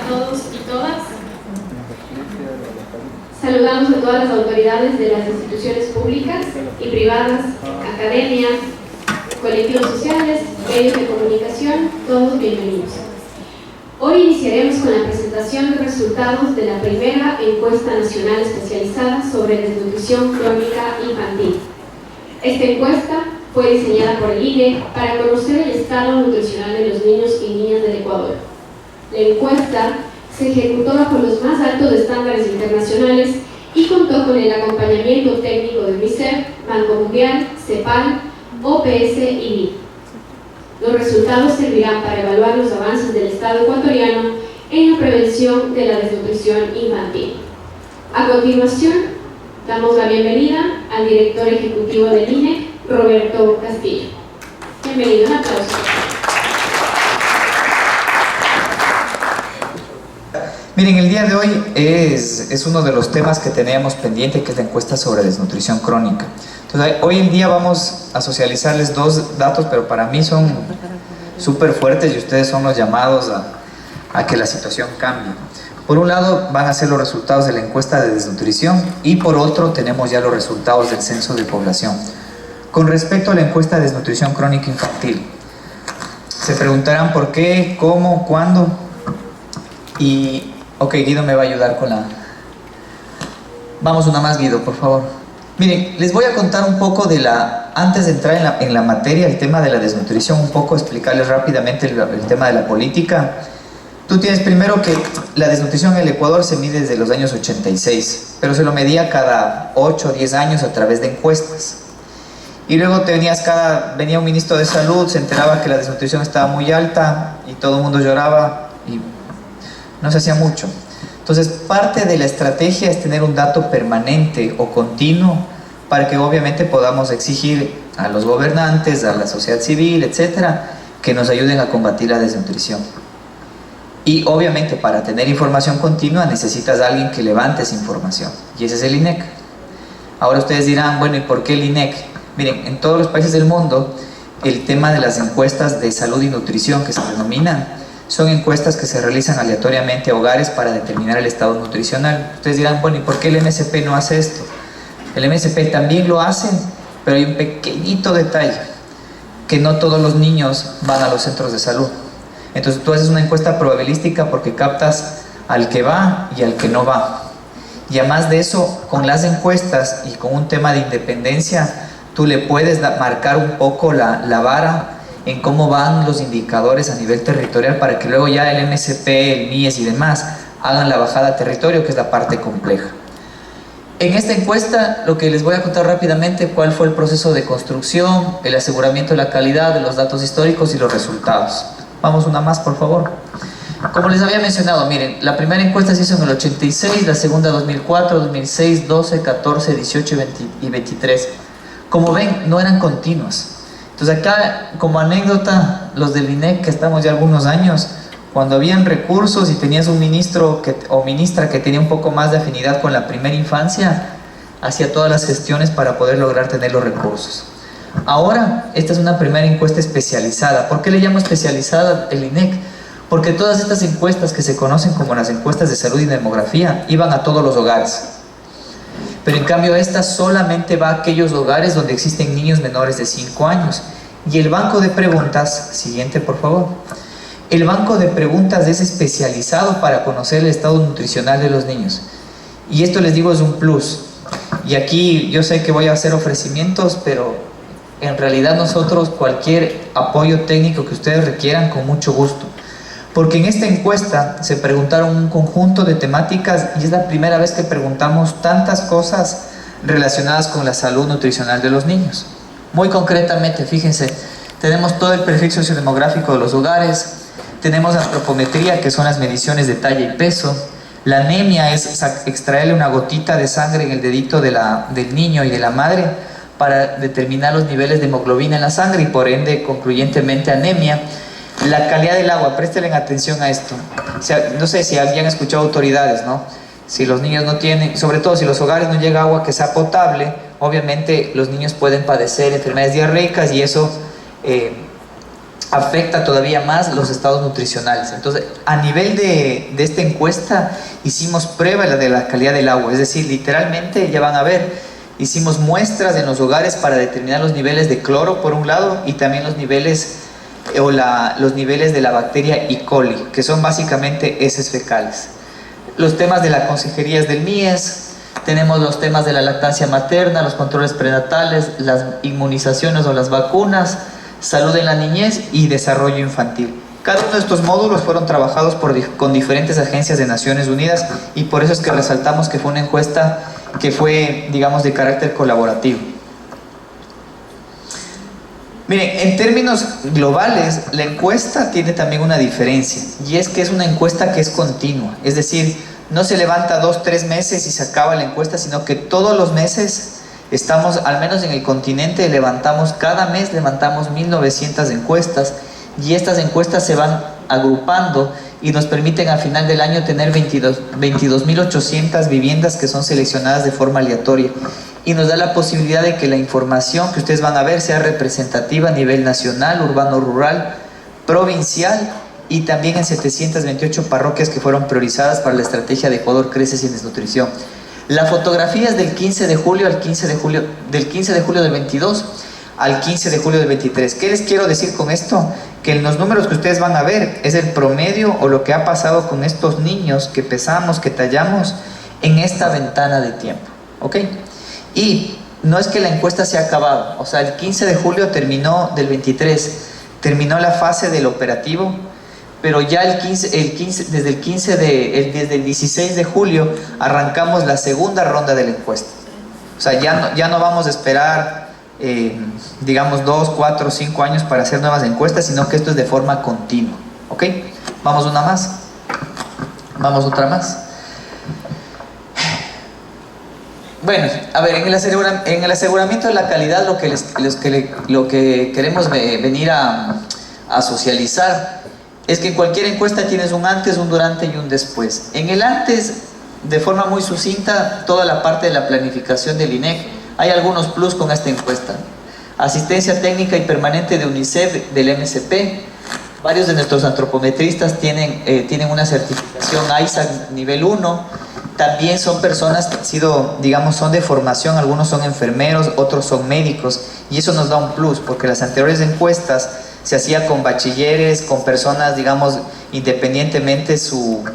todos y todas. Saludamos a todas las autoridades de las instituciones públicas y privadas, academias, colectivos sociales, medios de comunicación, todos bienvenidos. Hoy iniciaremos con la presentación de resultados de la primera encuesta nacional especializada sobre desnutrición crónica infantil. Esta encuesta fue diseñada por el INE para conocer el estado nutricional de los niños y niñas del Ecuador. La encuesta se ejecutó bajo los más altos estándares internacionales y contó con el acompañamiento técnico de UNICEF, Banco Mundial, CEPAL, OPS y BID. Los resultados servirán para evaluar los avances del Estado ecuatoriano en la prevención de la desnutrición infantil. A continuación, damos la bienvenida al director ejecutivo del INE, Roberto Castillo. Bienvenido, un aplauso. Miren, el día de hoy es uno de los temas que teníamos pendiente, que es la encuesta sobre desnutrición crónica. Entonces, hoy en día vamos a socializarles dos datos, pero para mí son súper fuertes y ustedes son los llamados a que la situación cambie. Por un lado van a ser los resultados de la encuesta de desnutrición y por otro tenemos ya los resultados del censo de población. Con respecto a la encuesta de desnutrición crónica infantil, se preguntarán por qué, cómo, cuándo y... Ok, Guido me va a ayudar con la... Vamos una más, Guido, por favor. Miren, les voy a contar un poco de la... Antes de entrar en la materia, el tema de la desnutrición, un poco explicarles rápidamente el tema de la política. Tú tienes primero que la desnutrición en el Ecuador se mide desde los años 86, pero se lo medía cada 8 o 10 años a través de encuestas. Y luego venía un ministro de salud, se enteraba que la desnutrición estaba muy alta y todo el mundo lloraba y no se hacía mucho. Entonces, parte de la estrategia es tener un dato permanente o continuo para que obviamente podamos exigir a los gobernantes, a la sociedad civil, etcétera, que nos ayuden a combatir la desnutrición. Y obviamente para tener información continua necesitas a alguien que levante esa información, y ese es el INEC. Ahora ustedes dirán, bueno, ¿y por qué el INEC? Miren, en todos los países del mundo el tema de las encuestas de salud y nutrición, que se denominan, son encuestas que se realizan aleatoriamente a hogares para determinar el estado nutricional. Ustedes dirán, bueno, ¿y por qué el MSP no hace esto? El MSP también lo hace, pero hay un pequeñito detalle, que no todos los niños van a los centros de salud. Entonces tú haces una encuesta probabilística porque captas al que va y al que no va. Y además de eso, con las encuestas y con un tema de independencia, tú le puedes marcar un poco la vara en cómo van los indicadores a nivel territorial para que luego ya el MSP, el MIES y demás hagan la bajada a territorio, que es la parte compleja. En esta encuesta, lo que les voy a contar rápidamente, cuál fue el proceso de construcción, el aseguramiento de la calidad, de los datos históricos y los resultados. Vamos una más, por favor. Como les había mencionado, miren, la primera encuesta se hizo en el 86, la segunda 2004, 2006, 12, 14, 18 y 23. Como ven, no eran continuas. Entonces acá, como anécdota, los del INEC, que estamos ya algunos años, cuando habían recursos y tenías un ministro o ministra que tenía un poco más de afinidad con la primera infancia, hacía todas las gestiones para poder lograr tener los recursos. Ahora, esta es una primera encuesta especializada. ¿Por qué le llamo especializada el INEC? Porque todas estas encuestas que se conocen como las encuestas de salud y demografía iban a todos los hogares. Pero en cambio esta solamente va a aquellos hogares donde existen niños menores de 5 años. Y el banco de preguntas, siguiente por favor. El banco de preguntas es especializado para conocer el estado nutricional de los niños. Y esto les digo es un plus. Y aquí yo sé que voy a hacer ofrecimientos, pero en realidad nosotros cualquier apoyo técnico que ustedes requieran, con mucho gusto. Porque en esta encuesta se preguntaron un conjunto de temáticas y es la primera vez que preguntamos tantas cosas relacionadas con la salud nutricional de los niños. Muy concretamente, fíjense, tenemos todo el perfil sociodemográfico de los hogares, tenemos antropometría, que son las mediciones de talla y peso. La anemia es extraerle una gotita de sangre en el dedito del niño y de la madre para determinar los niveles de hemoglobina en la sangre y por ende concluyentemente anemia. La calidad del agua, presten atención a esto. O sea, no sé si habían escuchado autoridades, ¿no? Si los niños no tienen, sobre todo si los hogares no llega agua que sea potable, obviamente los niños pueden padecer enfermedades diarreicas y eso afecta todavía más los estados nutricionales. Entonces, a nivel de esta encuesta, hicimos prueba de la calidad del agua, es decir, literalmente, ya van a ver, hicimos muestras en los hogares para determinar los niveles de cloro, por un lado, y también los niveles, los niveles de la bacteria E. coli, que son básicamente heces fecales. Los temas de la consejería del MIES, tenemos los temas de la lactancia materna, los controles prenatales, las inmunizaciones o las vacunas, salud en la niñez y desarrollo infantil. Cada uno de estos módulos fueron trabajados con diferentes agencias de Naciones Unidas y por eso es que resaltamos que fue una encuesta que fue, digamos, de carácter colaborativo. Miren, en términos globales, la encuesta tiene también una diferencia y es que es una encuesta que es continua, es decir, no se levanta 2-3 meses y se acaba la encuesta, sino que todos los meses estamos, al menos en el continente, cada mes levantamos 1900 encuestas y estas encuestas se van agrupando y nos permiten al final del año tener 22.800 viviendas que son seleccionadas de forma aleatoria y nos da la posibilidad de que la información que ustedes van a ver sea representativa a nivel nacional, urbano, rural, provincial y también en 728 parroquias que fueron priorizadas para la estrategia de Ecuador Crece Sin Desnutrición. La fotografía es del 15 de julio al 15 de julio, del 15 de julio del 22 al 15 de julio del 23. ¿Qué les quiero decir con esto? Que en los números que ustedes van a ver es el promedio o lo que ha pasado con estos niños que pesamos, que tallamos en esta ventana de tiempo, ¿ok? Y no es que la encuesta se ha acabado, o sea, el 15 de julio terminó, del 23, terminó la fase del operativo, pero ya desde el 16 de julio arrancamos la segunda ronda de la encuesta. O sea, ya no vamos a esperar, digamos, 2, 4, 5 años para hacer nuevas encuestas, sino que esto es de forma continua. ¿Ok? Vamos una más. Vamos otra más. Bueno, a ver, en el aseguramiento de la calidad lo que queremos venir a socializar es que en cualquier encuesta tienes un antes, un durante y un después. En el antes, de forma muy sucinta, toda la parte de la planificación del INEC. Hay algunos plus con esta encuesta. Asistencia técnica y permanente de UNICEF, del MSP. Varios de nuestros antropometristas tienen una certificación ISAC nivel 1. También son personas que han sido, digamos, son de formación, algunos son enfermeros, otros son médicos, y eso nos da un plus, porque las anteriores encuestas se hacía con bachilleres, con personas, digamos, independientemente su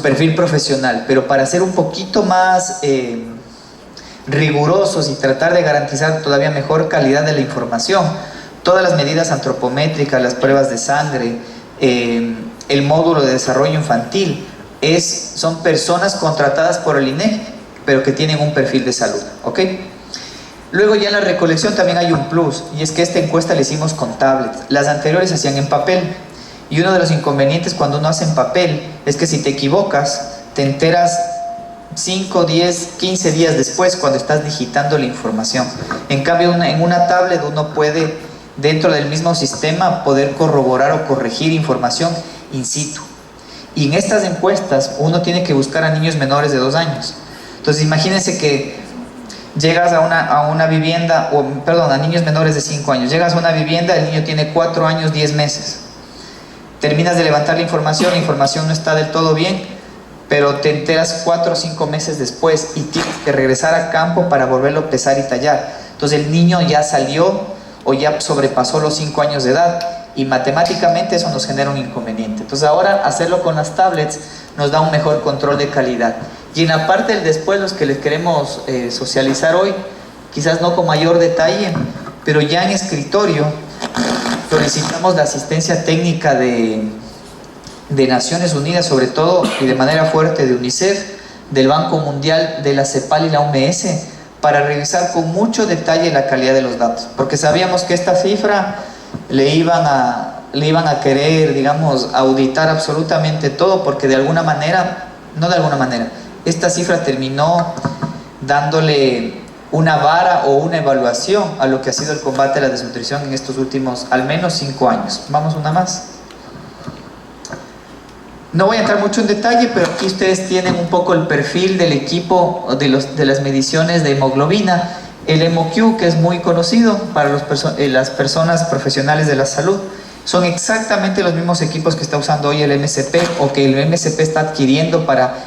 perfil profesional, pero para ser un poquito más rigurosos y tratar de garantizar todavía mejor calidad de la información, todas las medidas antropométricas, las pruebas de sangre, el módulo de desarrollo infantil, son personas contratadas por el INEC, pero que tienen un perfil de salud, ¿ok? Luego ya en la recolección también hay un plus, y es que esta encuesta la hicimos con tablets. Las anteriores se hacían en papel, y uno de los inconvenientes cuando uno hace en papel es que si te equivocas, te enteras 5, 10, 15 días después cuando estás digitando la información. En cambio, en una tablet uno puede, dentro del mismo sistema, poder corroborar o corregir información in situ. Y en estas encuestas uno tiene que buscar a niños menores de 2 años. Entonces imagínense que llegas a una vivienda, a niños menores de 5 años, llegas a una vivienda, el niño tiene 4 años, 10 meses. Terminas de levantar la información no está del todo bien, pero te enteras 4 o 5 meses después y tienes que regresar a campo para volverlo a pesar y tallar. Entonces el niño ya salió o ya sobrepasó los 5 años de edad y matemáticamente eso nos genera un inconveniente. Entonces ahora hacerlo con las tablets nos da un mejor control de calidad. Y en la parte del después, los que les queremos socializar hoy, quizás no con mayor detalle, pero ya en escritorio solicitamos la asistencia técnica de Naciones Unidas, sobre todo, y de manera fuerte de UNICEF, del Banco Mundial, de la CEPAL y la OMS, para revisar con mucho detalle la calidad de los datos, porque sabíamos que esta cifra le iban a querer, digamos, auditar absolutamente todo, porque esta cifra terminó dándole una vara o una evaluación a lo que ha sido el combate a la desnutrición en estos últimos al menos 5 años. Vamos una más. No voy a entrar mucho en detalle, pero aquí ustedes tienen un poco el perfil del equipo de las mediciones de hemoglobina. El HemoQ, que es muy conocido para las personas profesionales de la salud, Son exactamente los mismos equipos que está usando hoy el MSP o que el MSP está adquiriendo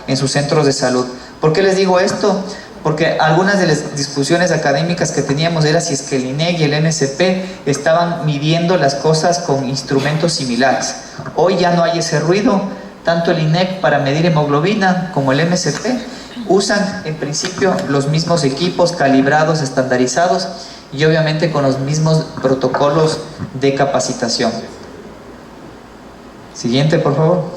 en sus centros de salud. ¿Por qué les digo esto? Porque algunas de las discusiones académicas que teníamos era si es que el INEC y el MSP estaban midiendo las cosas con instrumentos similares. Hoy ya no hay ese ruido. Tanto el INEC para medir hemoglobina como el MSP usan en principio los mismos equipos calibrados, estandarizados y obviamente con los mismos protocolos de capacitación. Siguiente, por favor.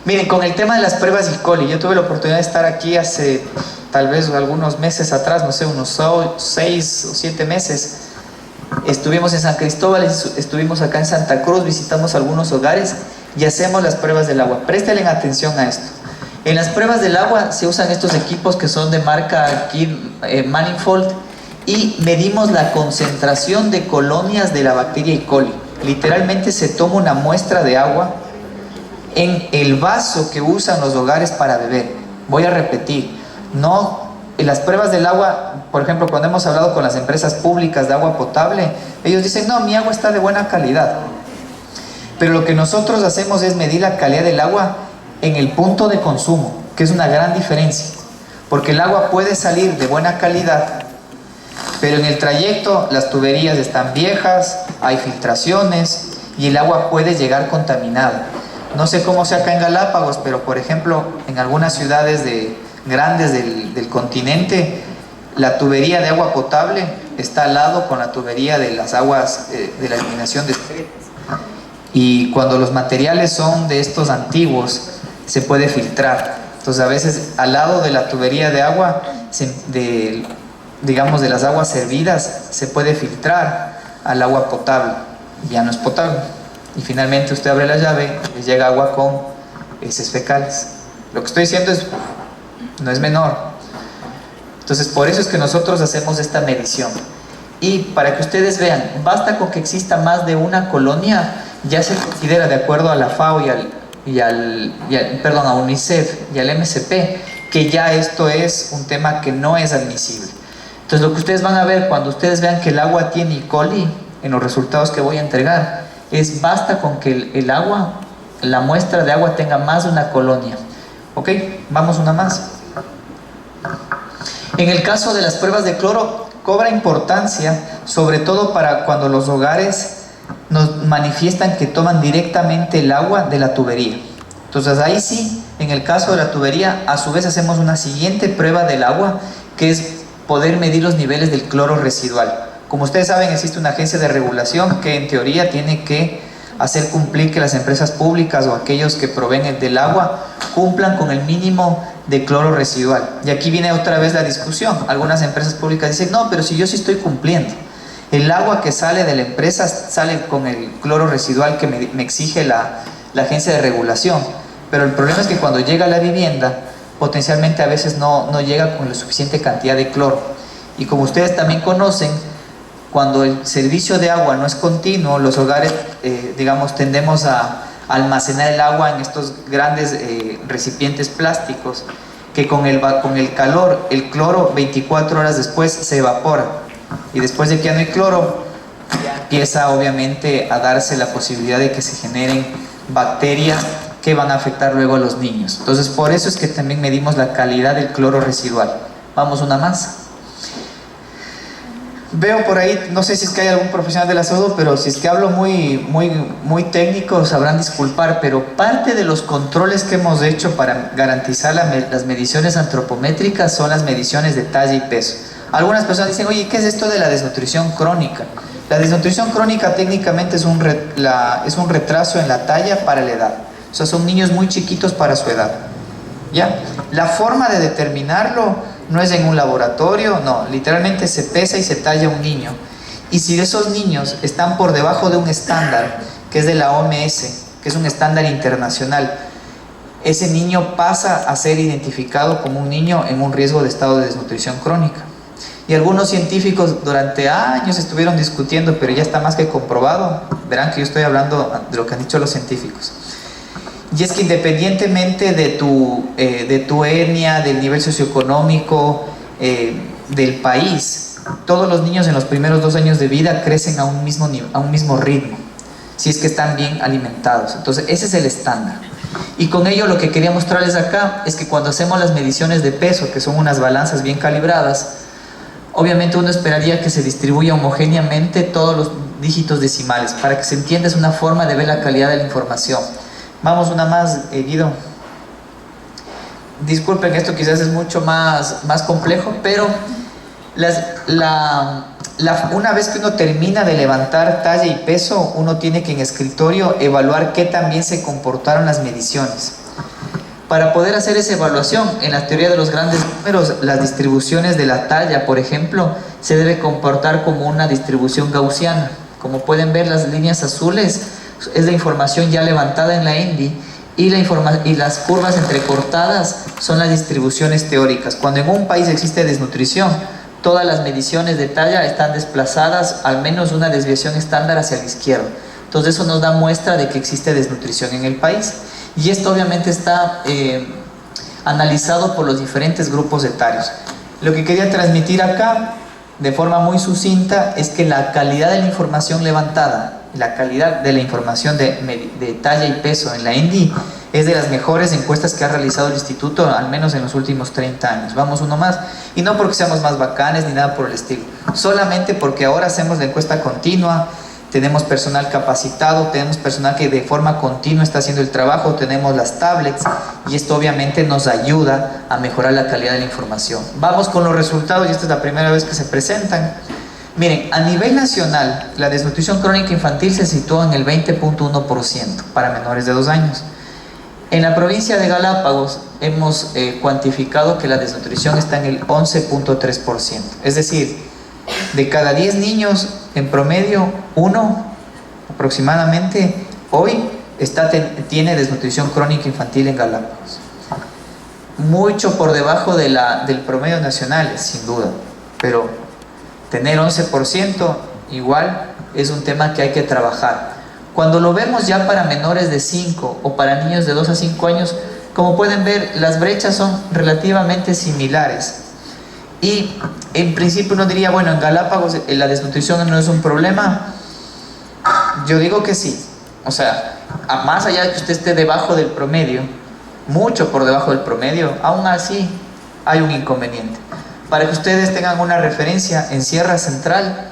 Miren, con el tema de las pruebas E. coli, yo tuve la oportunidad de estar aquí hace tal vez algunos meses atrás, no sé, unos 6 o 7 meses. Estuvimos en San Cristóbal, estuvimos acá en Santa Cruz, visitamos algunos hogares y hacemos las pruebas del agua. Presten atención a esto. En las pruebas del agua se usan estos equipos que son de marca Manifold y medimos la concentración de colonias de la bacteria E. coli. Literalmente se toma una muestra de agua en el vaso que usan los hogares para beber. Voy a repetir, en las pruebas del agua, por ejemplo, cuando hemos hablado con las empresas públicas de agua potable, ellos dicen, no, mi agua está de buena calidad. Pero lo que nosotros hacemos es medir la calidad del agua en el punto de consumo, que es una gran diferencia, porque el agua puede salir de buena calidad, pero en el trayecto las tuberías están viejas, hay filtraciones y el agua puede llegar contaminada. No sé cómo sea acá en Galápagos, pero por ejemplo, en algunas ciudades grandes del continente, la tubería de agua potable está al lado con la tubería de las aguas de la eliminación de excretas. Y cuando los materiales son de estos antiguos, se puede filtrar. Entonces a veces al lado de la tubería de agua, digamos de las aguas servidas, se puede filtrar al agua potable. Ya no es potable. Y finalmente usted abre la llave y llega agua con heces fecales. Lo que estoy diciendo no es menor. Entonces por eso es que nosotros hacemos esta medición. Y para que ustedes vean, basta con que exista más de una colonia, ya se considera, de acuerdo a la FAO a UNICEF y al MSP, que ya esto es un tema que no es admisible. Entonces lo que ustedes van a ver cuando ustedes vean que el agua tiene E. coli, en los resultados que voy a entregar, basta con que el agua, la muestra de agua tenga más de una colonia. ¿Ok? Vamos una más. En el caso de las pruebas de cloro, cobra importancia, sobre todo para cuando los hogares nos manifiestan que toman directamente el agua de la tubería. Entonces ahí sí, en el caso de la tubería, a su vez hacemos una siguiente prueba del agua, que es poder medir los niveles del cloro residual. Como ustedes saben, existe una agencia de regulación que en teoría tiene que hacer cumplir que las empresas públicas o aquellos que proveen del agua cumplan con el mínimo de cloro residual. Y aquí viene otra vez la discusión. Algunas empresas públicas dicen, no, pero si yo sí estoy cumpliendo. El agua que sale de la empresa sale con el cloro residual que me exige la agencia de regulación. Pero el problema es que cuando llega a la vivienda, potencialmente a veces no llega con la suficiente cantidad de cloro. Y como ustedes también conocen, cuando el servicio de agua no es continuo, los hogares, tendemos a almacenar el agua en estos grandes recipientes plásticos, que con el calor, el cloro 24 horas después se evapora. Y después de que ya no hay cloro, ya empieza obviamente a darse la posibilidad de que se generen bacterias que van a afectar luego a los niños. Entonces por eso es que también medimos la calidad del cloro residual. Vamos una más. Veo por ahí, no sé si es que hay algún profesional de la salud, pero si es que hablo muy técnico, sabrán disculpar, pero parte de los controles que hemos hecho para garantizar las mediciones antropométricas son las mediciones de talla y peso. Algunas personas dicen, oye, ¿qué es esto de la desnutrición crónica? La desnutrición crónica técnicamente es un retraso en la talla para la edad. O sea, son niños muy chiquitos para su edad. ¿Ya? La forma de determinarlo no es en un laboratorio, no, literalmente se pesa y se talla un niño. Y si de esos niños están por debajo de un estándar, que es de la OMS, que es un estándar internacional, ese niño pasa a ser identificado como un niño en un riesgo de estado de desnutrición crónica. Y algunos científicos durante años estuvieron discutiendo, pero ya está más que comprobado. Verán que yo estoy hablando de lo que han dicho los científicos. Y es que independientemente de tu etnia, del nivel socioeconómico, del país, todos los niños en los primeros 2 años de vida crecen a un mismo ritmo. si es que están bien alimentados. Entonces ese es el estándar. Y con ello lo que quería mostrarles acá es que cuando hacemos las mediciones de peso, que son unas balanzas bien calibradas, obviamente uno esperaría que se distribuya homogéneamente todos los dígitos decimales. Para que se entienda, es una forma de ver la calidad de la información. Vamos una más, Guido. Disculpen, esto quizás es mucho más complejo, pero una vez que uno termina de levantar talla y peso, uno tiene que en escritorio evaluar qué tan bien se comportaron las mediciones. Para poder hacer esa evaluación, en la teoría de los grandes números, las distribuciones de la talla, por ejemplo, se debe comportar como una distribución gaussiana. Como pueden ver, las líneas azules es la información ya levantada en la ENDI, y las curvas entrecortadas son las distribuciones teóricas. Cuando en un país existe desnutrición, todas las mediciones de talla están desplazadas al menos una desviación estándar hacia la izquierda. Entonces eso nos da muestra de que existe desnutrición en el país. Y esto obviamente está analizado por los diferentes grupos etarios. Lo que quería transmitir acá, de forma muy sucinta, es que la calidad de la información levantada, la calidad de la información de talla y peso en la ENDI es de las mejores encuestas que ha realizado el instituto, al menos en los últimos 30 años. Vamos uno más. Y no porque seamos más bacanes ni nada por el estilo, solamente porque ahora hacemos la encuesta continua, tenemos personal capacitado, tenemos personal que de forma continua está haciendo el trabajo, tenemos las tablets, y esto obviamente nos ayuda a mejorar la calidad de la información. Vamos con los resultados, y esta es la primera vez que se presentan. Miren, a nivel nacional, la desnutrición crónica infantil se sitúa en el 20.1% para menores de 2 años. En la provincia de Galápagos hemos cuantificado que la desnutrición está en el 11.3%. Es decir, de cada 10 niños, en promedio, 1 aproximadamente hoy tiene desnutrición crónica infantil en Galápagos. Mucho por debajo del promedio nacional, sin duda, pero tener 11% igual es un tema que hay que trabajar. Cuando lo vemos ya para menores de 5 o para niños de 2 a 5 años, como pueden ver, las brechas son relativamente similares. Y en principio uno diría, bueno, en Galápagos la desnutrición no es un problema. Yo digo que sí. O sea, más allá de que usted esté debajo del promedio, mucho por debajo del promedio, aún así hay un inconveniente. Para que ustedes tengan una referencia, en Sierra Central,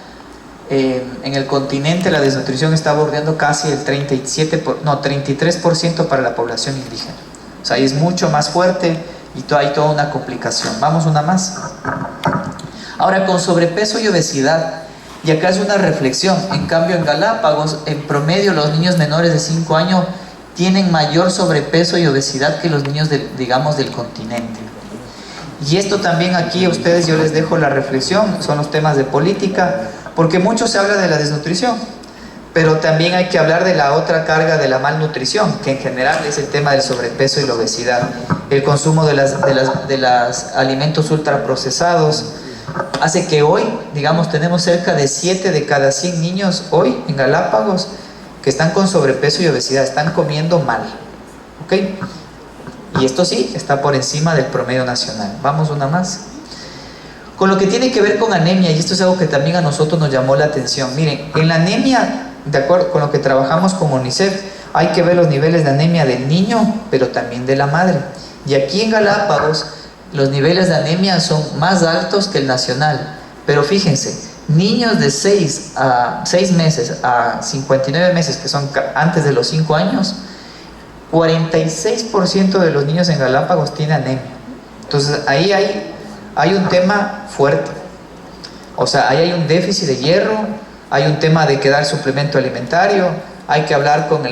en el continente, la desnutrición está bordeando casi el 33% para la población indígena. O sea, es mucho más fuerte y hay toda una complicación. Vamos una más. Ahora, con sobrepeso y obesidad, y acá es una reflexión. En cambio, en Galápagos, en promedio, los niños menores de 5 años tienen mayor sobrepeso y obesidad que los niños, digamos, del continente. Y esto también aquí a ustedes yo les dejo la reflexión, son los temas de política, porque mucho se habla de la desnutrición, pero también hay que hablar de la otra carga de la malnutrición, que en general es el tema del sobrepeso y la obesidad. El consumo de los alimentos ultraprocesados hace que hoy, digamos, tenemos cerca de 7 de cada 100 niños hoy en Galápagos que están con sobrepeso y obesidad, están comiendo mal, ¿ok? Y esto sí, está por encima del promedio nacional. Vamos una más. Con lo que tiene que ver con anemia, y esto es algo que también a nosotros nos llamó la atención. Miren, en la anemia, de acuerdo con lo que trabajamos con UNICEF, hay que ver los niveles de anemia del niño, pero también de la madre. Y aquí en Galápagos, los niveles de anemia son más altos que el nacional. Pero fíjense, niños de 6 meses a 59 meses, que son antes de los 5 años, 46% de los niños en Galápagos tienen anemia. Entonces ahí hay un tema fuerte. O sea, ahí hay un déficit de hierro, hay un tema de que dar suplemento alimentario, hay que hablar con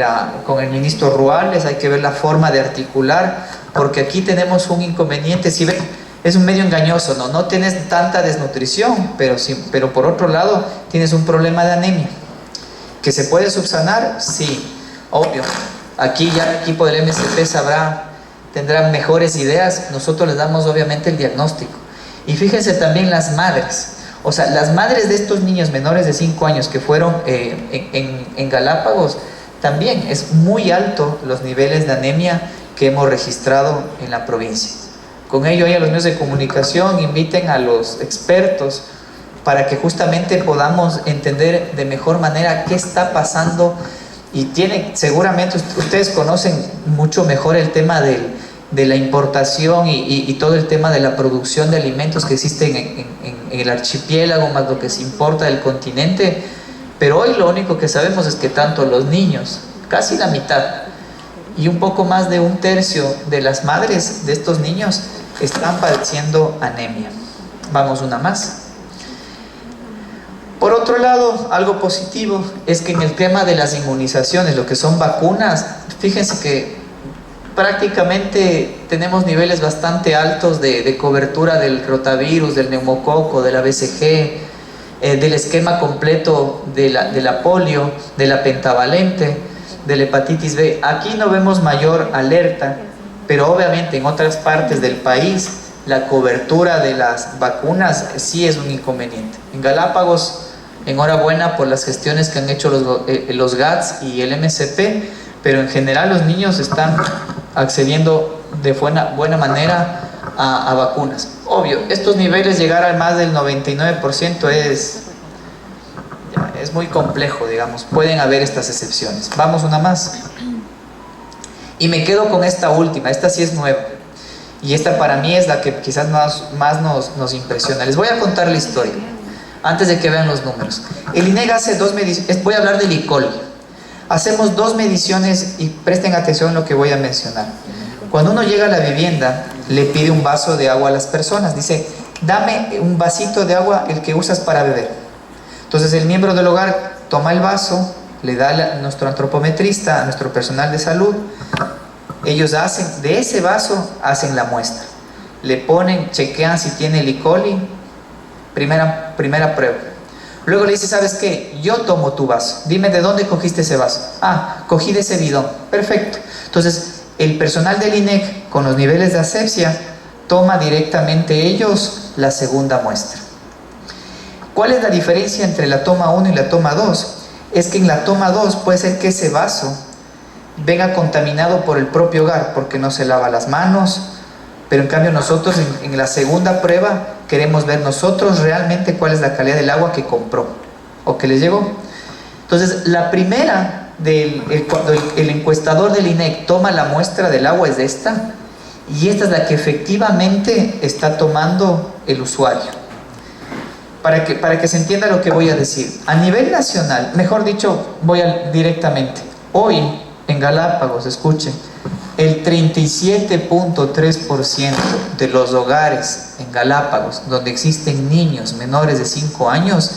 el ministro Ruales, hay que ver la forma de articular, porque aquí tenemos un inconveniente. Si ven, es un medio engañoso, no tienes tanta desnutrición, pero por otro lado tienes un problema de anemia. ¿Que se puede subsanar? Sí, obvio. Aquí ya el equipo del MSP tendrá mejores ideas. Nosotros les damos obviamente el diagnóstico. Y fíjense también las madres. O sea, las madres de estos niños menores de 5 años que fueron en Galápagos, también es muy alto los niveles de anemia que hemos registrado en la provincia. Con ello, ahí a los medios de comunicación inviten a los expertos para que justamente podamos entender de mejor manera qué está pasando y seguramente ustedes conocen mucho mejor el tema de la importación y todo el tema de la producción de alimentos que existen en el archipiélago, más lo que se importa del continente. Pero hoy lo único que sabemos es que tanto los niños, casi la mitad, y un poco más de 1/3 de las madres de estos niños están padeciendo anemia. Vamos, una más. Por otro lado, algo positivo es que en el tema de las inmunizaciones, lo que son vacunas, fíjense que prácticamente tenemos niveles bastante altos de cobertura del rotavirus, del neumococo, de la BCG, del esquema completo de la polio, de la pentavalente, de la hepatitis B. Aquí no vemos mayor alerta, pero obviamente en otras partes del país la cobertura de las vacunas sí es un inconveniente. En Galápagos, enhorabuena por las gestiones que han hecho los GATS y el MSP, pero en general los niños están accediendo de buena manera a vacunas. Obvio, estos niveles, llegar al más del 99% es muy complejo, digamos. Pueden haber estas excepciones. Vamos, una más. Y me quedo con esta última. Esta sí es nueva, y esta para mí es la que quizás más nos impresiona. Les voy a contar la historia antes de que vean los números. El INEG hace 2 mediciones. Voy a hablar del E. coli. Hacemos 2 mediciones y presten atención a lo que voy a mencionar. Cuando uno llega a la vivienda, le pide un vaso de agua a las personas. Dice, dame un vasito de agua, el que usas para beber. Entonces el miembro del hogar toma el vaso, le da a nuestro antropometrista, a nuestro personal de salud. Ellos hacen, de ese vaso, hacen la muestra. Le ponen, chequean si tiene el E. coli. Primera prueba. Luego le dice, ¿sabes qué? Yo tomo tu vaso. Dime de dónde cogiste ese vaso. Ah, cogí de ese bidón. Perfecto. Entonces, el personal del INEC, con los niveles de asepsia, toma directamente ellos la segunda muestra. ¿Cuál es la diferencia entre la toma 1 y la toma 2? Es que en la toma 2 puede ser que ese vaso venga contaminado por el propio hogar, porque no se lava las manos, pero en cambio nosotros en la segunda prueba queremos ver nosotros realmente cuál es la calidad del agua que compró o que les llegó. Entonces, la primera, cuando el encuestador del INEC toma la muestra del agua, es esta, y esta es la que efectivamente está tomando el usuario. Para que se entienda lo que voy a decir, a nivel nacional, mejor dicho, directamente, hoy en Galápagos, escuchen, el 37.3% de los hogares en Galápagos donde existen niños menores de 5 años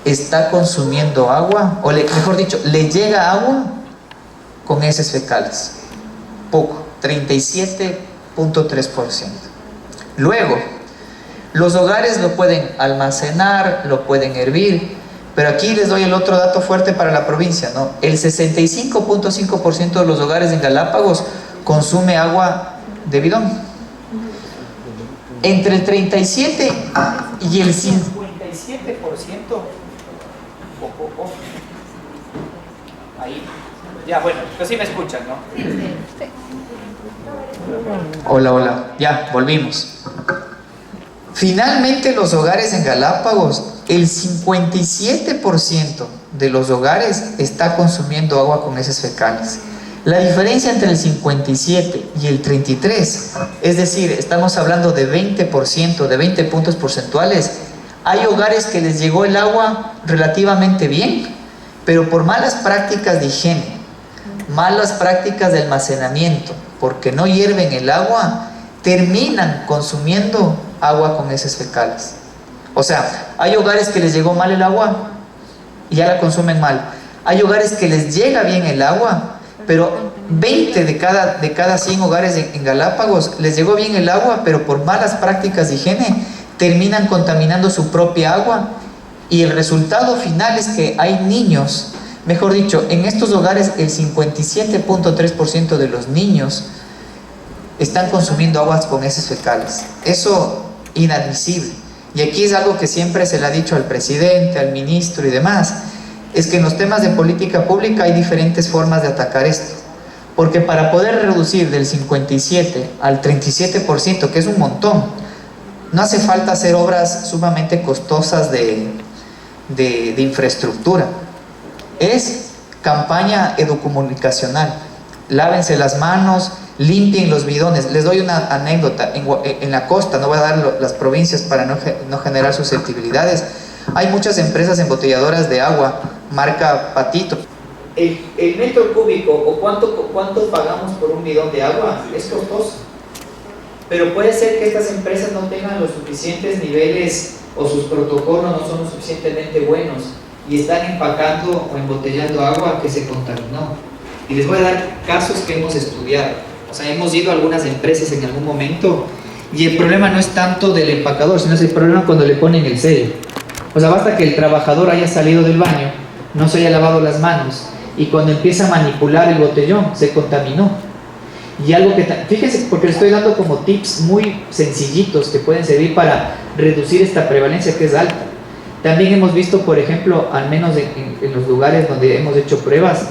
está consumiendo agua, o mejor dicho, le llega agua con heces fecales. Poco, 37.3%. Luego, los hogares lo pueden almacenar, lo pueden hervir, pero aquí les doy el otro dato fuerte para la provincia, ¿no? El 65.5% de los hogares en Galápagos consume agua de bidón. Entre el 37 y el 57%. Ahí. Ya, bueno, pues sí me escuchan, ¿no? Hola. Ya, volvimos. Finalmente, los hogares en Galápagos, el 57% de los hogares está consumiendo agua con heces fecales. La diferencia entre el 57 y el 33, es decir, estamos hablando de 20%, de 20 puntos porcentuales. Hay hogares que les llegó el agua relativamente bien, pero por malas prácticas de higiene, malas prácticas de almacenamiento, porque no hierven el agua, terminan consumiendo agua con heces fecales. O sea, hay hogares que les llegó mal el agua y ya la consumen mal. Hay hogares que les llega bien el agua, pero 20 de cada 100 hogares en Galápagos les llegó bien el agua, pero por malas prácticas de higiene terminan contaminando su propia agua, y el resultado final es que hay niños, mejor dicho, en estos hogares el 57.3% de los niños están consumiendo aguas con heces fecales. Eso inadmisible. Y aquí es algo que siempre se le ha dicho al presidente, al ministro y demás, es que en los temas de política pública hay diferentes formas de atacar esto. Porque para poder reducir del 57 al 37%, que es un montón, no hace falta hacer obras sumamente costosas de infraestructura. Es campaña educomunicacional. Lávense las manos, limpien los bidones. Les doy una anécdota. En la costa, no voy a dar las provincias para no generar susceptibilidades, hay muchas empresas embotelladoras de agua, marca Patito. El metro cúbico o cuánto pagamos por un bidón de agua es costoso. Pero puede ser que estas empresas no tengan los suficientes niveles o sus protocolos no son lo suficientemente buenos y están empacando o embotellando agua que se contaminó. Y les voy a dar casos que hemos estudiado. O sea, hemos ido a algunas empresas en algún momento y el problema no es tanto del empacador, sino es el problema cuando le ponen el sello. O sea, basta que el trabajador haya salido del baño, no se haya lavado las manos y cuando empieza a manipular el botellón se contaminó. Y algo que, fíjense, porque les estoy dando como tips muy sencillitos que pueden servir para reducir esta prevalencia que es alta. También hemos visto, por ejemplo, al menos en los lugares donde hemos hecho pruebas,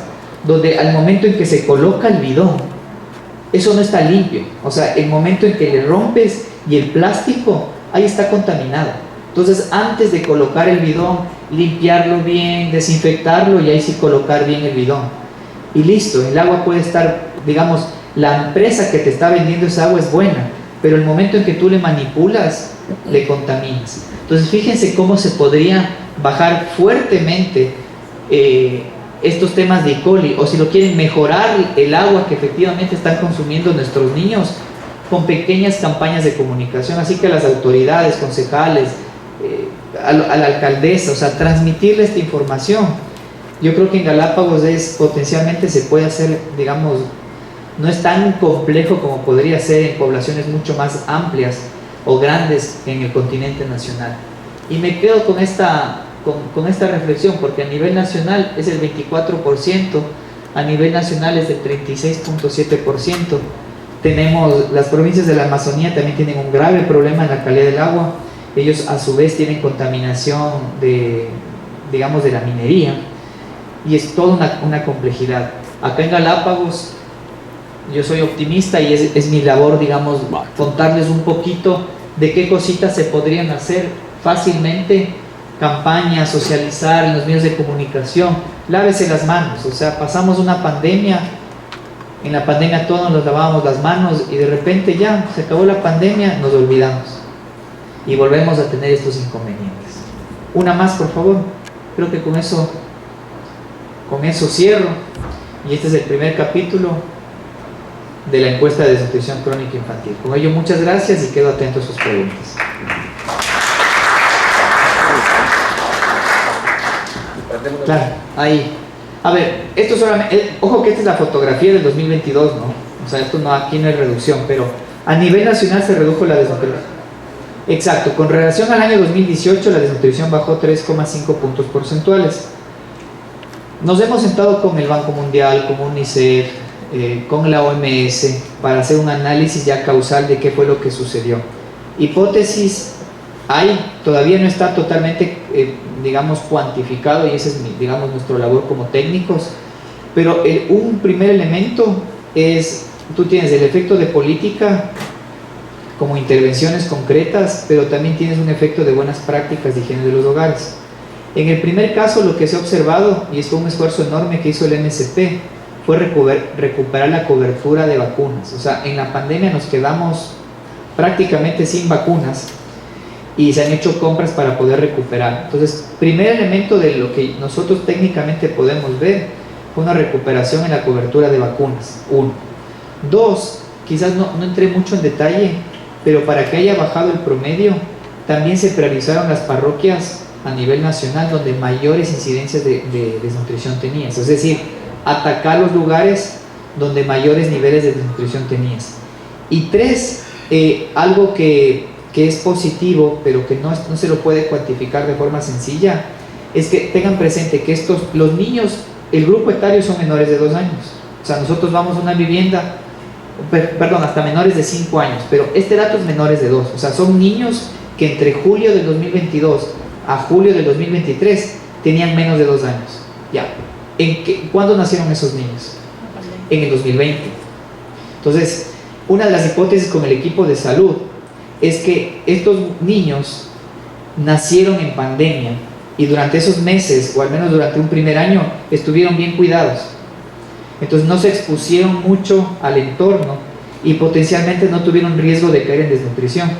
donde al momento en que se coloca el bidón, eso no está limpio. O sea, el momento en que le rompes y el plástico, ahí está contaminado. Entonces, antes de colocar el bidón, limpiarlo bien, desinfectarlo y ahí sí colocar bien el bidón. Y listo, el agua puede estar, digamos, la empresa que te está vendiendo esa agua es buena, pero el momento en que tú le manipulas, le contaminas. Entonces, fíjense cómo se podría bajar fuertemente estos temas de E. coli, o si lo quieren mejorar el agua que efectivamente están consumiendo nuestros niños con pequeñas campañas de comunicación. Así que a las autoridades, concejales, a la alcaldesa, o sea, transmitirle esta información. Yo creo que en Galápagos potencialmente se puede hacer, digamos, no es tan complejo como podría ser en poblaciones mucho más amplias o grandes en el continente nacional. Y me quedo con esta reflexión, porque a nivel nacional es el 24%, a nivel nacional es del 36.7%. Tenemos, las provincias de la Amazonía también tienen un grave problema en la calidad del agua. Ellos a su vez tienen contaminación de la minería y es toda una complejidad. Acá en Galápagos yo soy optimista y es mi labor, digamos, contarles un poquito de qué cositas se podrían hacer fácilmente, campañas, socializar en los medios de comunicación. Lávese las manos, o sea, pasamos una pandemia, en la pandemia todos nos lavábamos las manos y de repente ya se acabó la pandemia, nos olvidamos y volvemos a tener estos inconvenientes. Una más, por favor. Creo que con eso cierro, y este es el primer capítulo de la encuesta de desnutrición crónica infantil. Con ello, muchas gracias y quedo atento a sus preguntas. Claro, ahí. A ver, esto solamente, ojo que esta es la fotografía del 2022, ¿no? O sea, esto no, aquí no hay reducción, pero a nivel nacional se redujo la desnutrición. Exacto, con relación al año 2018 la desnutrición bajó 3,5 puntos porcentuales. Nos hemos sentado con el Banco Mundial, con UNICEF, con la OMS para hacer un análisis ya causal de qué fue lo que sucedió. Hipótesis hay, todavía no está totalmente digamos cuantificado, y ese es digamos nuestra labor como técnicos, pero un primer elemento es, tú tienes el efecto de política como intervenciones concretas, pero también tienes un efecto de buenas prácticas de higiene de los hogares. En el primer caso, lo que se ha observado, y es un esfuerzo enorme que hizo el MSP, fue recuperar la cobertura de vacunas. O sea, en la pandemia nos quedamos prácticamente sin vacunas y se han hecho compras para poder recuperar. Entonces, primer elemento de lo que nosotros técnicamente podemos ver fue una recuperación en la cobertura de vacunas. 1. 2, quizás no entré mucho en detalle, pero para que haya bajado el promedio, también se priorizaron las parroquias a nivel nacional donde mayores incidencias de desnutrición tenías. Es decir, atacar los lugares donde mayores niveles de desnutrición tenías. Y 3, algo que es positivo, pero que no se lo puede cuantificar de forma sencilla, es que tengan presente que los niños, el grupo etario son menores de 2 años. O sea, nosotros vamos a una vivienda, perdón, hasta menores de 5 años, pero este dato es menores de 2. O sea, son niños que entre julio del 2022 a julio del 2023 tenían menos de 2 años. Ya. ¿Cuándo nacieron esos niños? En el 2020. Entonces, una de las hipótesis con el equipo de salud es que estos niños nacieron en pandemia y durante esos meses, o al menos durante un primer año, estuvieron bien cuidados. Entonces no se expusieron mucho al entorno y potencialmente no tuvieron riesgo de caer en desnutrición.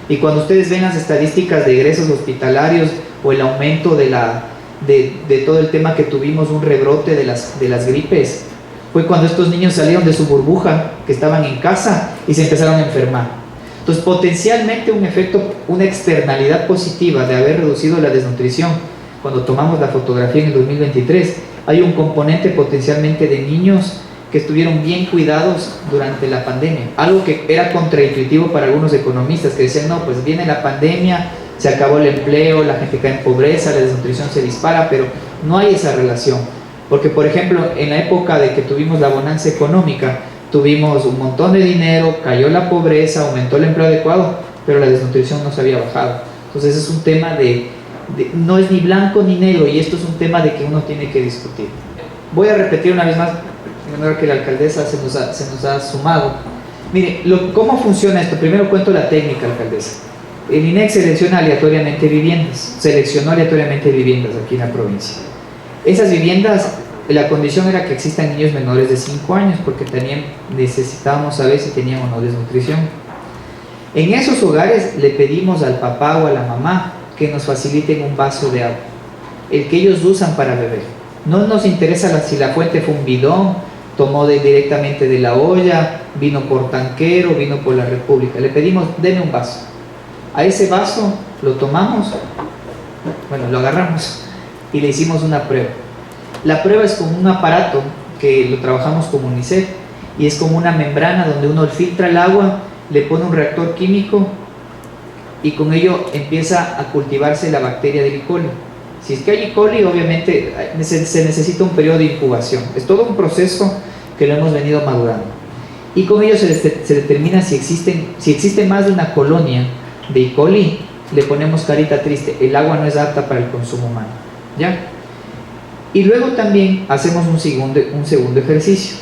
Y cuando ustedes ven las estadísticas de egresos hospitalarios o el aumento de todo el tema que tuvimos, un rebrote de las gripes, fue cuando estos niños salieron de su burbuja, que estaban en casa, y se empezaron a enfermar. Entonces potencialmente un efecto, una externalidad positiva de haber reducido la desnutrición, cuando tomamos la fotografía en el 2023, hay un componente potencialmente de niños que estuvieron bien cuidados durante la pandemia, algo que era contraintuitivo para algunos economistas que decían, no, pues viene la pandemia, se acabó el empleo, la gente cae en pobreza, la desnutrición se dispara, pero no hay esa relación, porque por ejemplo en la época de que tuvimos la bonanza económica, tuvimos un montón de dinero, cayó la pobreza, aumentó el empleo adecuado, pero la desnutrición no se había bajado. Entonces es un tema no es ni blanco ni negro, y esto es un tema de que uno tiene que discutir. Voy a repetir una vez más, en honor que la alcaldesa se nos ha sumado. Mire, ¿cómo funciona esto? Primero cuento la técnica, alcaldesa. El INEC seleccionó aleatoriamente viviendas aquí en la provincia. Esas viviendas, la condición era que existan niños menores de 5 años, porque necesitábamos saber si tenían o no desnutrición. En esos hogares le pedimos al papá o a la mamá que nos faciliten un vaso de agua, el que ellos usan para beber. No nos interesa si la fuente fue un bidón, tomó directamente de la olla, vino por tanquero, vino por la República. Le pedimos, deme un vaso. A ese vaso lo tomamos, lo agarramos y le hicimos una prueba. La prueba es con un aparato que lo trabajamos con UNICEF, y es como una membrana donde uno filtra el agua, le pone un reactor químico y con ello empieza a cultivarse la bacteria del E. coli. Si es que hay E. coli, obviamente se necesita un periodo de incubación. Es todo un proceso que lo hemos venido madurando. Y con ello se determina si existe más de una colonia de E. coli, le ponemos carita triste, el agua no es apta para el consumo humano. ¿Ya? Y luego también hacemos un segundo ejercicio.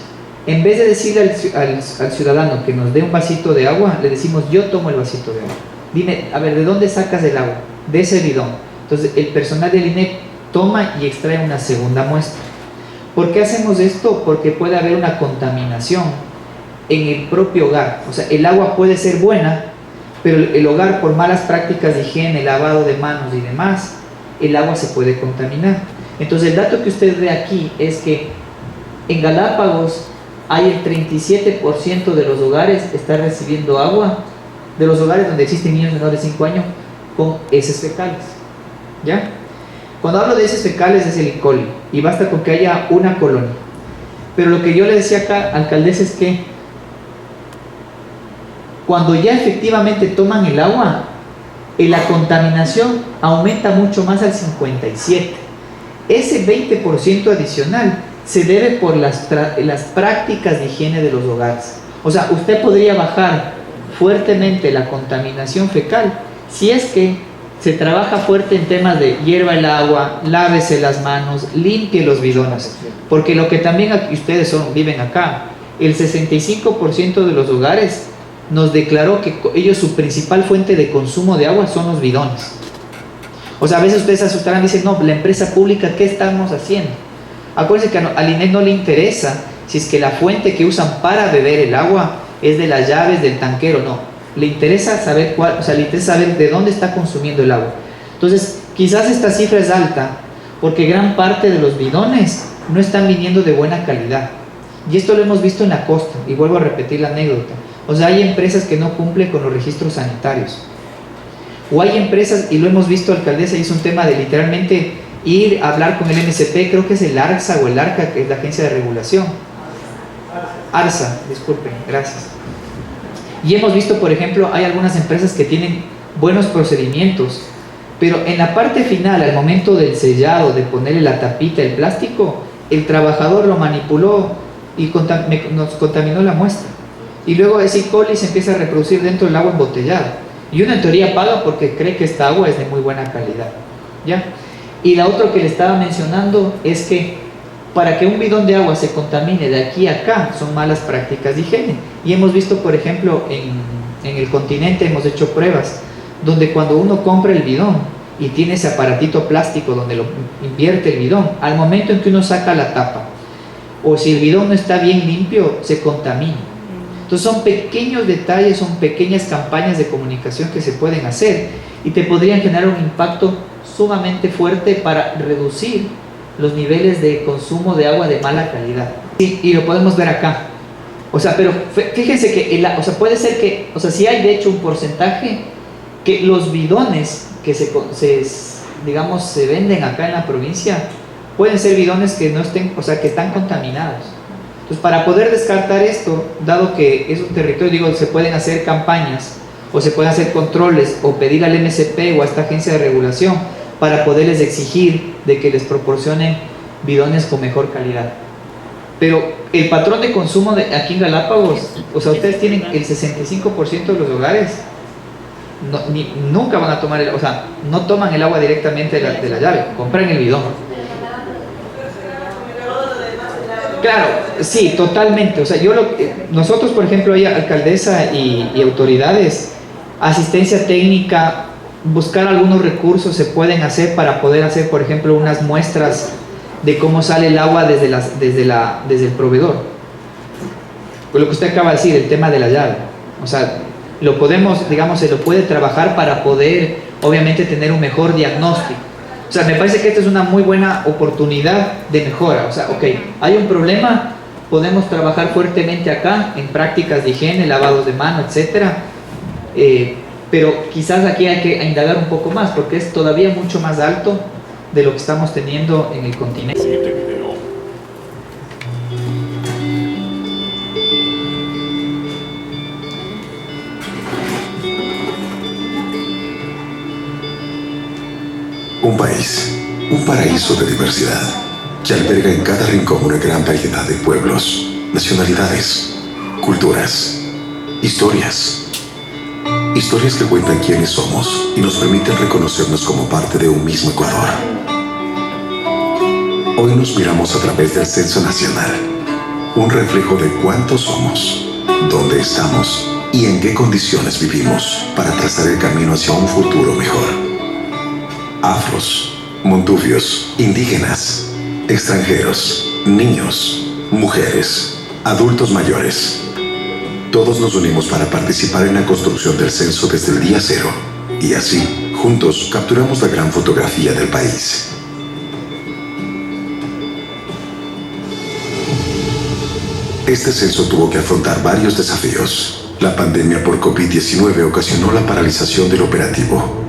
En vez de decirle al ciudadano que nos dé un vasito de agua, le decimos, yo tomo el vasito de agua. Dime, a ver, ¿de dónde sacas el agua? De ese bidón. Entonces el personal del INEC toma y extrae una segunda muestra. ¿Por qué hacemos esto? Porque puede haber una contaminación en el propio hogar. O sea, el agua puede ser buena, pero el hogar, por malas prácticas de higiene, lavado de manos y demás, el agua se puede contaminar. Entonces el dato que usted ve aquí es que en Galápagos hay el 37% de los hogares está recibiendo agua, de los hogares donde existen niños menores de 5 años, con heces fecales. ¿Ya? Cuando hablo de heces fecales es el E. coli, y basta con que haya una colonia. Pero lo que yo le decía acá, alcaldesa, es que cuando ya efectivamente toman el agua, la contaminación aumenta mucho más al 57%. Ese 20% adicional se debe por las prácticas de higiene de los hogares. O sea, usted podría bajar fuertemente la contaminación fecal si es que se trabaja fuerte en temas de hierva el agua, lávese las manos, limpie los bidones, porque lo que también ustedes viven acá, el 65% de los hogares nos declaró que ellos, su principal fuente de consumo de agua son los bidones. O sea, a veces ustedes se asustarán y dicen, no, la empresa pública, ¿qué estamos haciendo? Acuérdense que al INEC no le interesa si es que la fuente que usan para beber el agua es de las llaves del tanquero, no. Le interesa saber le interesa saber de dónde está consumiendo el agua. Entonces, quizás esta cifra es alta porque gran parte de los bidones no están viniendo de buena calidad. Y esto lo hemos visto en la costa, y vuelvo a repetir la anécdota. O sea, hay empresas que no cumplen con los registros sanitarios. O hay empresas, y lo hemos visto, alcaldesa, y es un tema de literalmente ir a hablar con el MSP, creo que es el ARSA o el ARCA, que es la agencia de regulación. ARSA, disculpen, gracias. Y hemos visto, por ejemplo, hay algunas empresas que tienen buenos procedimientos, pero en la parte final, al momento del sellado, de ponerle la tapita, el plástico, el trabajador lo manipuló y nos contaminó la muestra. Y luego ese E. coli se empieza a reproducir dentro del agua embotellada. Y uno en teoría paga porque cree que esta agua es de muy buena calidad. ¿Ya? Y la otra que le estaba mencionando es que para que un bidón de agua se contamine de aquí a acá son malas prácticas de higiene. Y hemos visto, por ejemplo, en el continente hemos hecho pruebas donde cuando uno compra el bidón y tiene ese aparatito plástico donde lo invierte el bidón, al momento en que uno saca la tapa, o si el bidón no está bien limpio, se contamina. Entonces son pequeños detalles, son pequeñas campañas de comunicación que se pueden hacer y te podrían generar un impacto sumamente fuerte para reducir los niveles de consumo de agua de mala calidad. Y lo podemos ver acá. O sea, pero fíjense que puede ser que, o sea, si hay de hecho un porcentaje que los bidones que se venden acá en la provincia pueden ser bidones que no estén, o sea, que están contaminados. Entonces, para poder descartar esto, dado que es un territorio, digo, se pueden hacer campañas o se pueden hacer controles o pedir al MSP o a esta agencia de regulación para poderles exigir de que les proporcionen bidones con mejor calidad. Pero el patrón de consumo aquí en Galápagos, o sea, ustedes tienen el 65% de los hogares nunca van a tomar no toman el agua directamente de la llave, compran el bidón. Claro, sí, totalmente. O sea, nosotros, por ejemplo, hay alcaldesa y autoridades, asistencia técnica, buscar algunos recursos se pueden hacer para poder hacer, por ejemplo, unas muestras de cómo sale el agua desde el proveedor. Pues lo que usted acaba de decir, el tema de la llave. O sea, lo podemos, digamos, se lo puede trabajar para poder, obviamente, tener un mejor diagnóstico. O sea, me parece que esta es una muy buena oportunidad de mejora. O sea, ok, hay un problema, podemos trabajar fuertemente acá en prácticas de higiene, lavados de mano, etcétera. Pero quizás aquí hay que indagar un poco más, porque es todavía mucho más alto de lo que estamos teniendo en el continente. Siguiente video. Un país, un paraíso de diversidad, que alberga en cada rincón una gran variedad de pueblos, nacionalidades, culturas, historias. Historias que cuentan quiénes somos y nos permiten reconocernos como parte de un mismo Ecuador. Hoy nos miramos a través del Censo Nacional, un reflejo de cuántos somos, dónde estamos y en qué condiciones vivimos para trazar el camino hacia un futuro mejor. Afros, montufios, indígenas, extranjeros, niños, mujeres, adultos mayores. Todos nos unimos para participar en la construcción del censo desde el día cero y así, juntos, capturamos la gran fotografía del país. Este censo tuvo que afrontar varios desafíos. La pandemia por COVID-19 ocasionó la paralización del operativo,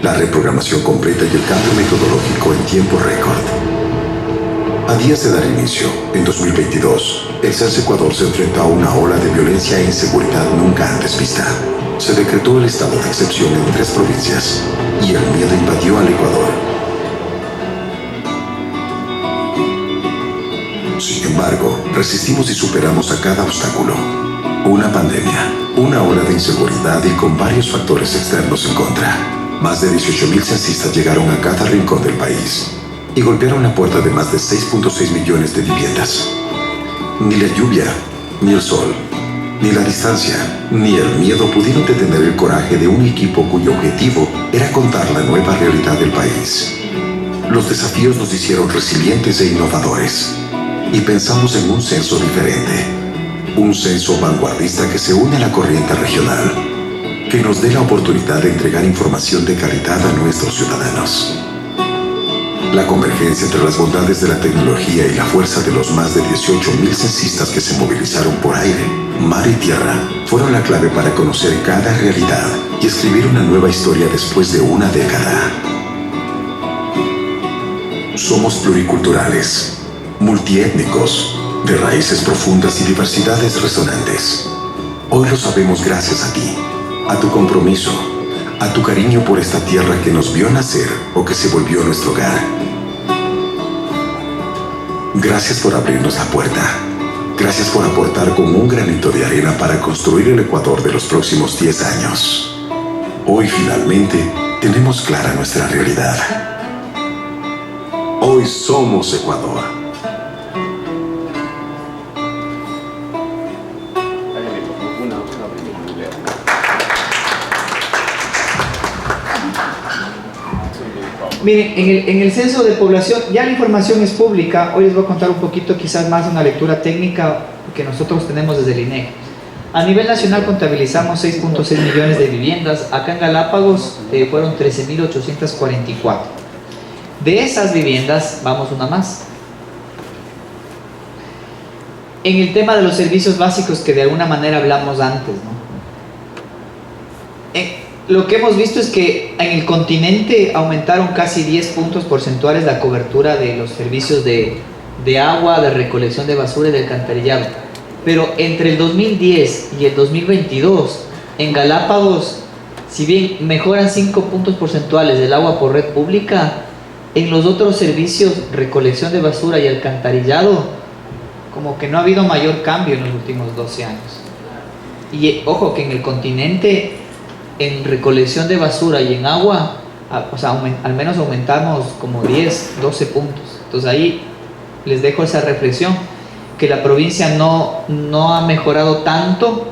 la reprogramación completa y el cambio metodológico en tiempo récord. A días de dar inicio, en 2022, el Censo Ecuador se enfrentó a una ola de violencia e inseguridad nunca antes vista. Se decretó el estado de excepción en 3 provincias y el miedo invadió al Ecuador. Sin embargo, resistimos y superamos a cada obstáculo. Una pandemia, una ola de inseguridad y con varios factores externos en contra. Más de 18.000 censistas llegaron a cada rincón del país y golpearon la puerta de más de 6.6 millones de viviendas. Ni la lluvia, ni el sol, ni la distancia, ni el miedo pudieron detener el coraje de un equipo cuyo objetivo era contar la nueva realidad del país. Los desafíos nos hicieron resilientes e innovadores y pensamos en un censo diferente, un censo vanguardista que se une a la corriente regional, que nos dé la oportunidad de entregar información de calidad a nuestros ciudadanos. La convergencia entre las bondades de la tecnología y la fuerza de los más de 18.000 censistas que se movilizaron por aire, mar y tierra fueron la clave para conocer cada realidad y escribir una nueva historia después de una década. Somos pluriculturales, multiétnicos, de raíces profundas y diversidades resonantes. Hoy lo sabemos gracias a ti, a tu compromiso, a tu cariño por esta tierra que nos vio nacer o que se volvió nuestro hogar. Gracias por abrirnos la puerta. Gracias por aportar con un granito de arena para construir el Ecuador de los próximos 10 años. Hoy finalmente tenemos clara nuestra realidad. Hoy somos Ecuador. Miren, en el censo de población, ya la información es pública. Hoy les voy a contar un poquito, quizás más una lectura técnica que nosotros tenemos desde el INEGI. A nivel nacional contabilizamos 6.6 millones de viviendas. Acá en Galápagos fueron 13.844. De esas viviendas, vamos una más. En el tema de los servicios básicos que de alguna manera hablamos antes, ¿no? Lo que hemos visto es que en el continente aumentaron casi 10 puntos porcentuales la cobertura de los servicios de agua, de recolección de basura y de alcantarillado. Pero entre el 2010 y el 2022, en Galápagos, si bien mejoran 5 puntos porcentuales del agua por red pública, en los otros servicios, recolección de basura y alcantarillado, como que no ha habido mayor cambio en los últimos 12 años. Y ojo que en el continente, en recolección de basura y en agua, o sea, al menos aumentamos como 10, 12 puntos. Entonces ahí les dejo esa reflexión, que la provincia no ha mejorado tanto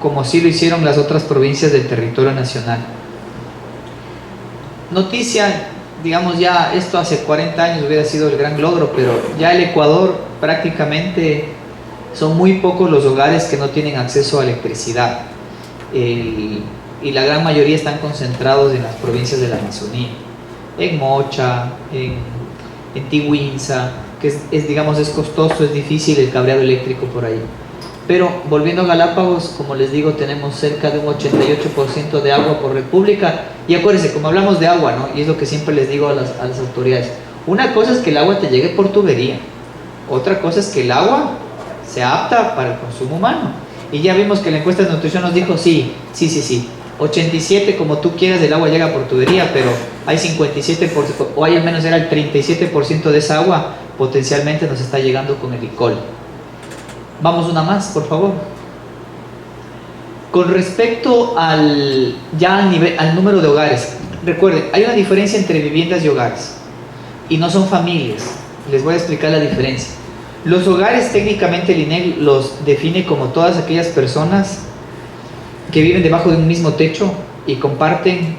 como sí lo hicieron las otras provincias del territorio nacional. Noticia, digamos, ya esto hace 40 años hubiera sido el gran logro, pero ya el Ecuador prácticamente son muy pocos los hogares que no tienen acceso a electricidad. Y la gran mayoría están concentrados en las provincias de la Amazonía, en Mocha, en Tiguinza, que es costoso, es difícil el cableado eléctrico por ahí. Pero volviendo a Galápagos, como les digo, tenemos cerca de un 88% de agua por red pública. Y acuérdense, como hablamos de agua, ¿no? Y es lo que siempre les digo a las autoridades, una cosa es que el agua te llegue por tubería, otra cosa es que el agua sea apta para el consumo humano. Y ya vimos que la encuesta de nutrición nos dijo sí, 87 como tú quieras del agua llega por tubería, pero hay 57%, o hay al menos era el 37% de esa agua potencialmente nos está llegando con el alcohol. Vamos una más, por favor. Con respecto al número de hogares, recuerden, hay una diferencia entre viviendas y hogares, y no son familias. Les voy a explicar la diferencia. Los hogares, técnicamente el INEGI los define como todas aquellas personas que viven debajo de un mismo techo y comparten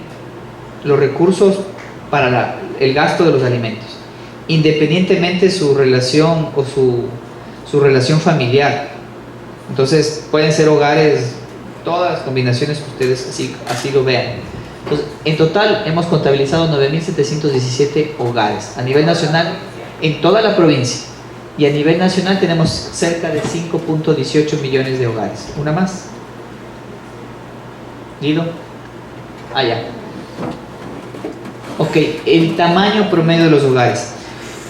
los recursos para el gasto de los alimentos, independientemente de su relación o su relación familiar. Entonces pueden ser hogares, todas las combinaciones que ustedes así lo vean. Entonces, en total hemos contabilizado 9.717 hogares a nivel nacional en toda la provincia, y a nivel nacional tenemos cerca de 5.18 millones de hogares. Una más. ¿Lido? Ya. Ok, el tamaño promedio de los hogares.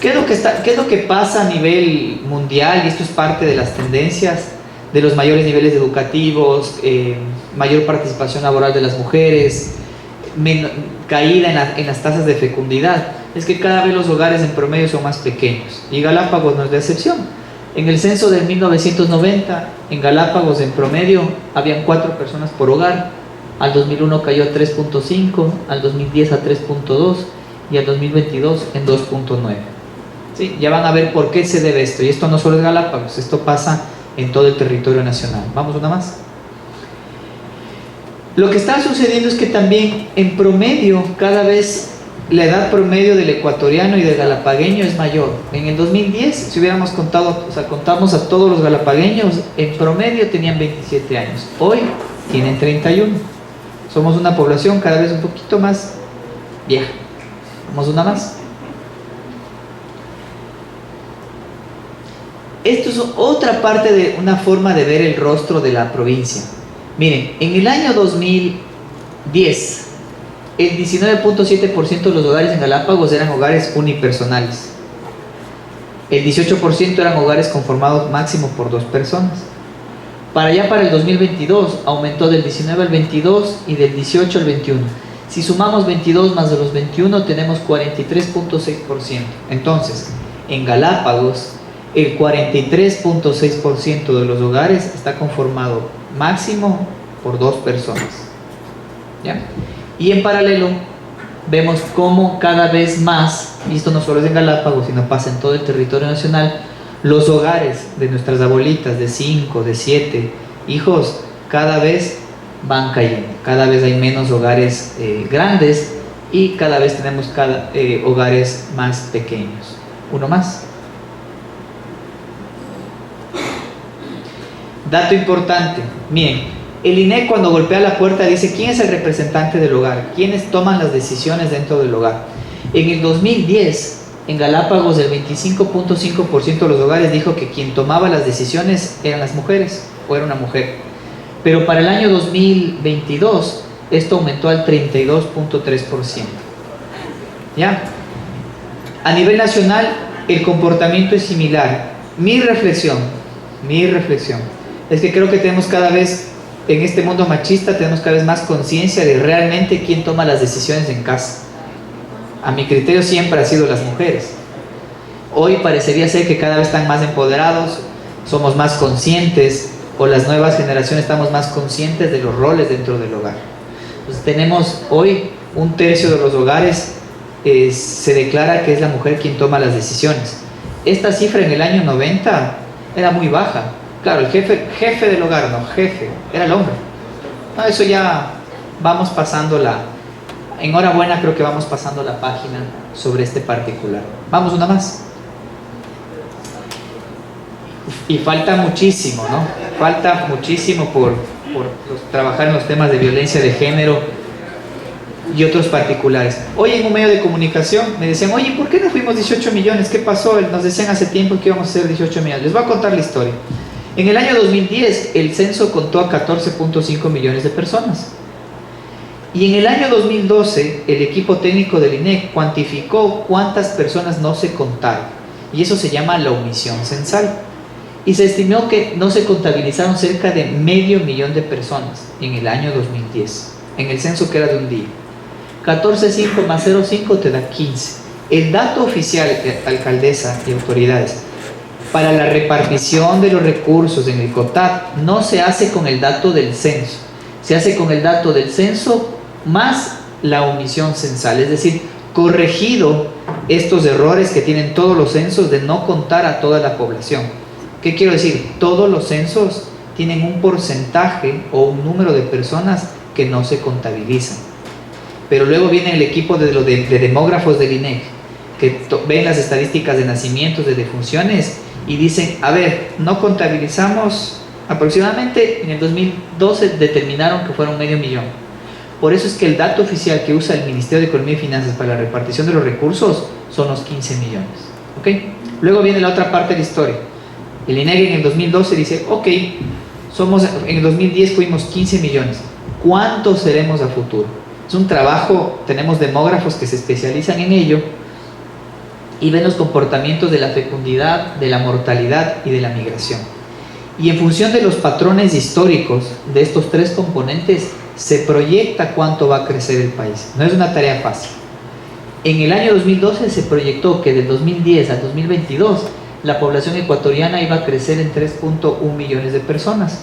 ¿Qué es lo que pasa a nivel mundial? Y esto es parte de las tendencias de los mayores niveles educativos, mayor participación laboral de las mujeres, caída en las tasas de fecundidad. Es que cada vez los hogares en promedio son más pequeños, y Galápagos no es la excepción. En el censo de 1990, en Galápagos en promedio habían 4 personas por hogar. Al 2001 cayó a 3.5, al 2010 a 3.2 y al 2022 en 2.9. ¿Sí? Ya van a ver por qué se debe esto, y esto no solo es Galápagos, esto pasa en todo el territorio nacional. Vamos una más. Lo que está sucediendo es que también en promedio cada vez la edad promedio del ecuatoriano y del galapagueño es mayor. En el 2010, si hubiéramos contamos a todos los galapagueños, en promedio tenían 27 años. Hoy tienen 31. Somos una población cada vez un poquito más vieja. Vamos una más. Esto es otra parte de una forma de ver el rostro de la provincia. Miren, en el año 2010, el 19.7% de los hogares en Galápagos eran hogares unipersonales. El 18% eran hogares conformados máximo por 2 personas. Para el 2022 aumentó del 19 al 22 y del 18 al 21. Si sumamos 22 más de los 21 tenemos 43.6%. Entonces, en Galápagos el 43.6% de los hogares está conformado máximo por 2 personas. ¿Ya? Y en paralelo vemos cómo cada vez más, y esto no solo es en Galápagos, sino pasa en todo el territorio nacional, los hogares de nuestras abuelitas de 5, de 7 hijos cada vez van cayendo. Cada vez hay menos hogares grandes y cada vez tenemos hogares más pequeños. Uno más. Dato importante, miren, el INEC cuando golpea la puerta dice quién es el representante del hogar, quiénes toman las decisiones dentro del hogar. En el 2010, en Galápagos, el 25.5% de los hogares dijo que quien tomaba las decisiones eran las mujeres o era una mujer. Pero para el año 2022, esto aumentó al 32.3%. ¿Ya? A nivel nacional, el comportamiento es similar. Mi reflexión, es que creo que tenemos cada vez, en este mundo machista, tenemos cada vez más conciencia de realmente quién toma las decisiones en casa. A mi criterio siempre ha sido las mujeres. Hoy parecería ser que cada vez están más empoderados, somos más conscientes, o las nuevas generaciones estamos más conscientes de los roles dentro del hogar. Entonces tenemos hoy 1/3 de los hogares se declara que es la mujer quien toma las decisiones. Esta cifra en el año 90 era muy baja. Claro, el jefe del hogar, era el hombre. No, eso ya vamos pasando enhorabuena, creo que vamos pasando la página sobre este particular. Vamos una más. Y falta muchísimo, ¿no? Falta muchísimo por trabajar en los temas de violencia de género y otros particulares. Hoy en un medio de comunicación me decían, oye, ¿por qué no fuimos 18 millones? ¿Qué pasó? Nos decían hace tiempo que íbamos a ser 18 millones. Les voy a contar la historia. En el año 2010, el censo contó a 14.5 millones de personas. Y en el año 2012, el equipo técnico del INEC cuantificó cuántas personas no se contaron. Y eso se llama la omisión censal. Y se estimó que no se contabilizaron cerca de 500.000 de personas en el año 2010, en el censo que era de un día. 14.5 más 0.5 te da 15. El dato oficial, alcaldesa y autoridades, para la repartición de los recursos en el COTAD no se hace con el dato del censo, se hace con el dato del censo más la omisión censal, es decir, corregido estos errores que tienen todos los censos de no contar a toda la población. ¿Qué quiero decir? Todos los censos tienen un porcentaje o un número de personas que no se contabilizan. Pero luego viene el equipo de demógrafos del INEC, que ven las estadísticas de nacimientos, de defunciones, y dicen, a ver, no contabilizamos aproximadamente, en el 2012 determinaron que fueron 500.000. Por eso es que el dato oficial que usa el Ministerio de Economía y Finanzas para la repartición de los recursos son los 15 millones. ¿Ok? Luego viene la otra parte de la historia. El INEC en el 2012 dice, ok, en el 2010 fuimos 15 millones. ¿Cuántos seremos a futuro? Es un trabajo, tenemos demógrafos que se especializan en ello y ven los comportamientos de la fecundidad, de la mortalidad y de la migración. Y en función de los patrones históricos de estos tres componentes, se proyecta cuánto va a crecer el país. No es una tarea fácil. En el año 2012 se proyectó que del 2010 al 2022 la población ecuatoriana iba a crecer en 3.1 millones de personas.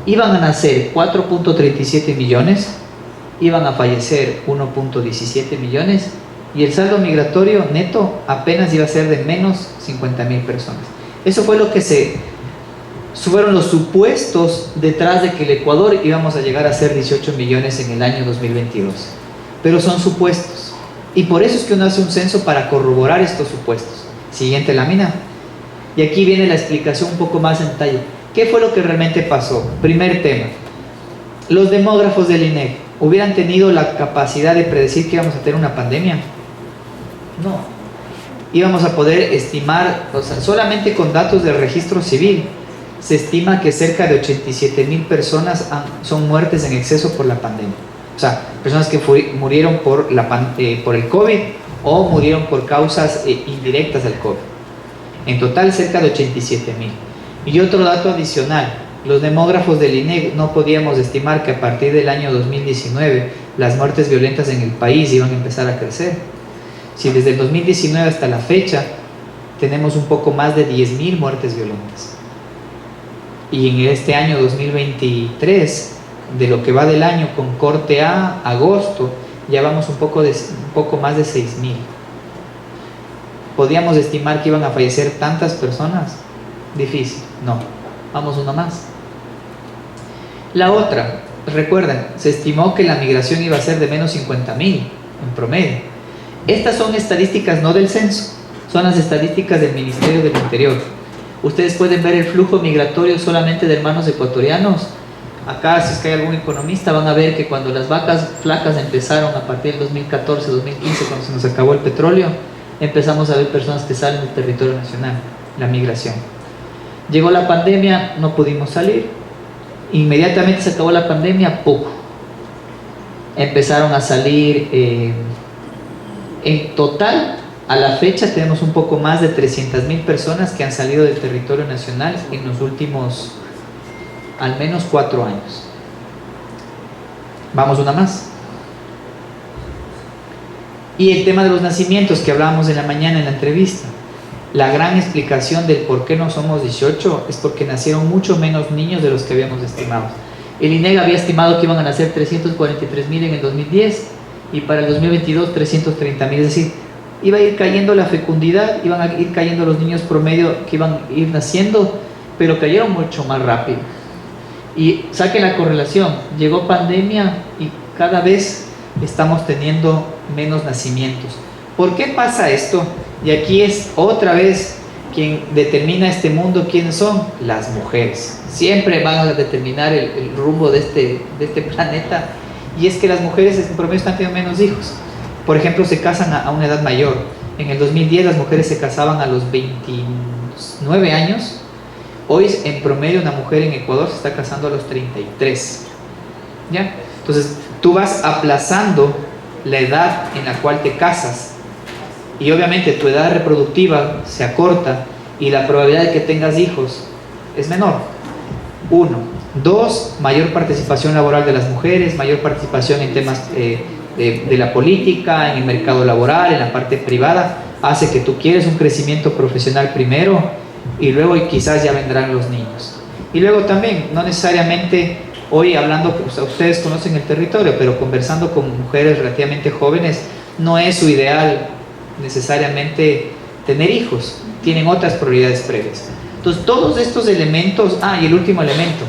Iban a nacer 4.37 millones, iban a fallecer 1.17 millones y el saldo migratorio neto apenas iba a ser de menos 50.000 personas. Eso fue lo que fueron los supuestos detrás de que el Ecuador íbamos a llegar a ser 18 millones en el año 2022. Pero son supuestos. Y por eso es que uno hace un censo para corroborar estos supuestos. Siguiente lámina. Y aquí viene la explicación un poco más en detalle. ¿Qué fue lo que realmente pasó? Primer tema. Los demógrafos del INEC hubieran tenido la capacidad de predecir que íbamos a tener una pandemia. No. Íbamos a poder estimar, o sea, solamente con datos del registro civil, se estima que cerca de 87.000 personas son muertes en exceso por la pandemia. O sea, personas que murieron por el COVID o murieron por causas indirectas del COVID. En total, cerca de 87.000. Y otro dato adicional, los demógrafos del INEC no podíamos estimar que a partir del año 2019 las muertes violentas en el país iban a empezar a crecer. Si desde el 2019 hasta la fecha tenemos un poco más de 10.000 muertes violentas. Y en este año 2023, de lo que va del año con corte a agosto, ya vamos un poco más de 6.000. ¿Podíamos estimar que iban a fallecer tantas personas? Difícil, no. Vamos una más. La otra, recuerden, se estimó que la migración iba a ser de menos 50.000. en promedio. Estas son estadísticas no del censo, son las estadísticas del Ministerio del Interior. Ustedes pueden ver el flujo migratorio solamente de hermanos ecuatorianos. Acá, si es que hay algún economista, van a ver que cuando las vacas flacas empezaron a partir del 2014, 2015, cuando se nos acabó el petróleo, empezamos a ver personas que salen del territorio nacional, la migración. Llegó la pandemia, no pudimos salir. Inmediatamente se acabó la pandemia, poco. Empezaron a salir, en total, a la fecha tenemos un poco más de 300.000 personas que han salido del territorio nacional en los últimos al menos 4 años. Vamos una más. Y el tema de los nacimientos que hablábamos en la mañana en la entrevista. La gran explicación del por qué no somos 18 es porque nacieron mucho menos niños de los que habíamos estimado. El INEG había estimado que iban a nacer 343.000 en el 2010 y para el 2022 330.000, es decir, iba a ir cayendo la fecundidad, iban a ir cayendo los niños promedio que iban a ir naciendo, pero cayeron mucho más rápido. Y saquen la correlación, llegó pandemia y cada vez estamos teniendo menos nacimientos. ¿Por qué pasa esto? Y aquí es otra vez quien determina este mundo, ¿quiénes son? Las mujeres. Siempre van a determinar el rumbo de este planeta, y es que las mujeres en promedio están teniendo menos hijos. Por ejemplo, se casan a una edad mayor. En el 2010 las mujeres se casaban a los 29 años. Hoy en promedio una mujer en Ecuador se está casando a los 33. ¿Ya? Entonces tú vas aplazando la edad en la cual te casas, y obviamente tu edad reproductiva se acorta y la probabilidad de que tengas hijos es menor. 1. 2. Mayor participación laboral de las mujeres, mayor participación en temas de la política, en el mercado laboral, en la parte privada, hace que tú quieres un crecimiento profesional primero y luego quizás ya vendrán los niños. Y luego también, no necesariamente hoy hablando, ustedes conocen el territorio, pero conversando con mujeres relativamente jóvenes, no es su ideal necesariamente tener hijos, tienen otras prioridades previas. Entonces todos estos elementos, y el último elemento,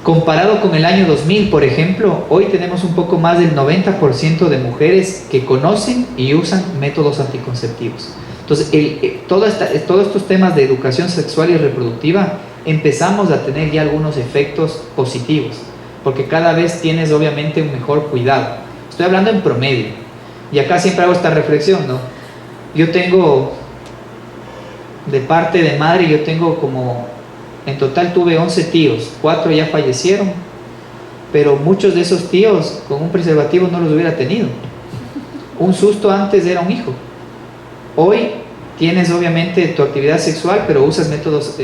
comparado con el año 2000, por ejemplo, hoy tenemos un poco más del 90% de mujeres que conocen y usan métodos anticonceptivos. Entonces, todos estos temas de educación sexual y reproductiva empezamos a tener ya algunos efectos positivos, porque cada vez tienes obviamente un mejor cuidado. Estoy hablando en promedio, y acá siempre hago esta reflexión, ¿no? Yo tengo, de parte de madre, yo tengo como, en total tuve 11 tíos, 4 ya fallecieron, pero muchos de esos tíos con un preservativo no los hubiera tenido. Un susto antes era un hijo. Hoy tienes obviamente tu actividad sexual, pero usas métodos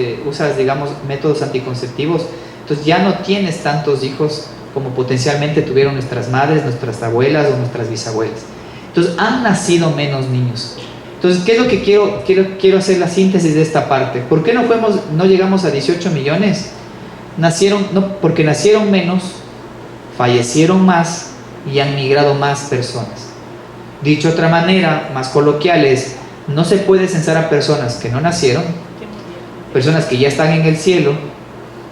anticonceptivos, entonces ya no tienes tantos hijos como potencialmente tuvieron nuestras madres, nuestras abuelas o nuestras bisabuelas. Entonces han nacido menos niños. Entonces, ¿qué es lo que quiero hacer la síntesis de esta parte? ¿Por qué no llegamos a 18 millones? Porque nacieron menos, fallecieron más y han migrado más personas. Dicho de otra manera, más coloquial, es: no se puede censar a personas que no nacieron, personas que ya están en el cielo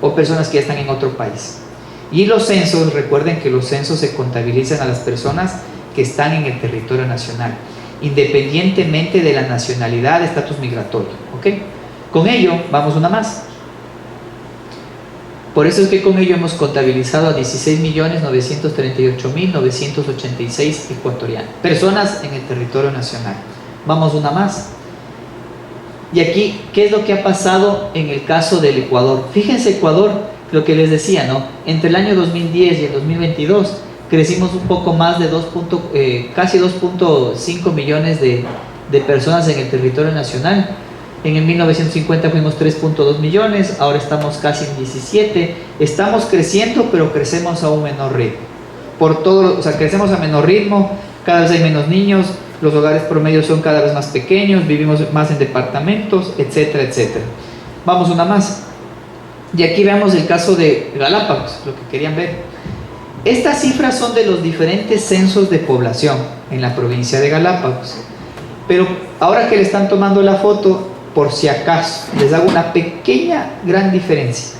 o personas que ya están en otro país. Y los censos, recuerden que los censos se contabilizan a las personas que están en el territorio nacional, independientemente de la nacionalidad, estatus migratorio. ¿Ok? Con ello, vamos una más. Por eso es que con ello hemos contabilizado a 16.938.986 ecuatorianos, personas en el territorio nacional. Vamos una más. Y aquí, ¿qué es lo que ha pasado en el caso del Ecuador? Fíjense, Ecuador, lo que les decía, ¿no? Entre el año 2010 y el 2022 crecimos un poco más de casi 2.5 millones de personas en el territorio nacional. En el 1950 fuimos 3.2 millones, ahora estamos casi en 17. Estamos creciendo, pero crecemos a un menor ritmo. Crecemos a menor ritmo, cada vez hay menos niños, los hogares promedios son cada vez más pequeños, vivimos más en departamentos, etcétera, etcétera. Vamos una más. Y aquí veamos el caso de Galápagos, lo que querían ver. Estas cifras son de los diferentes censos de población en la provincia de Galápagos. Pero ahora que le están tomando la foto, por si acaso, les hago una gran diferencia.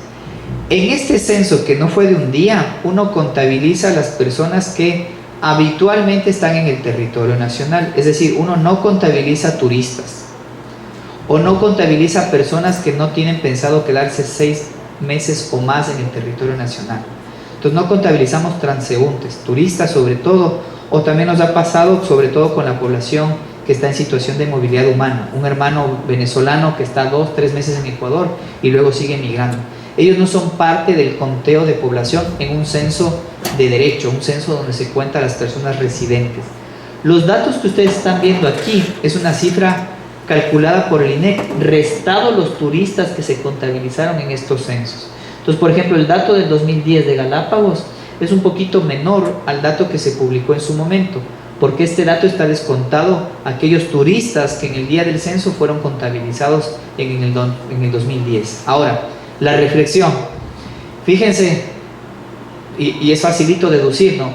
En este censo, que no fue de un día, uno contabiliza a las personas que habitualmente están en el territorio nacional, es decir, uno no contabiliza turistas o no contabiliza personas que no tienen pensado quedarse 6 meses o más en el territorio nacional. Entonces no contabilizamos transeúntes, turistas sobre todo, o también nos ha pasado sobre todo con la población que está en situación de movilidad humana, un hermano venezolano que está 2-3 meses en Ecuador y luego sigue migrando. Ellos no son parte del conteo de población en un censo de derecho, un censo donde se cuentan las personas residentes. Los datos que ustedes están viendo aquí es una cifra calculada por el INEC, restado los turistas que se contabilizaron en estos censos. Entonces, por ejemplo, el dato del 2010 de Galápagos es un poquito menor al dato que se publicó en su momento, porque este dato está descontado a aquellos turistas que en el día del censo fueron contabilizados en el 2010. Ahora, la reflexión, fíjense, y es facilito deducir, ¿no?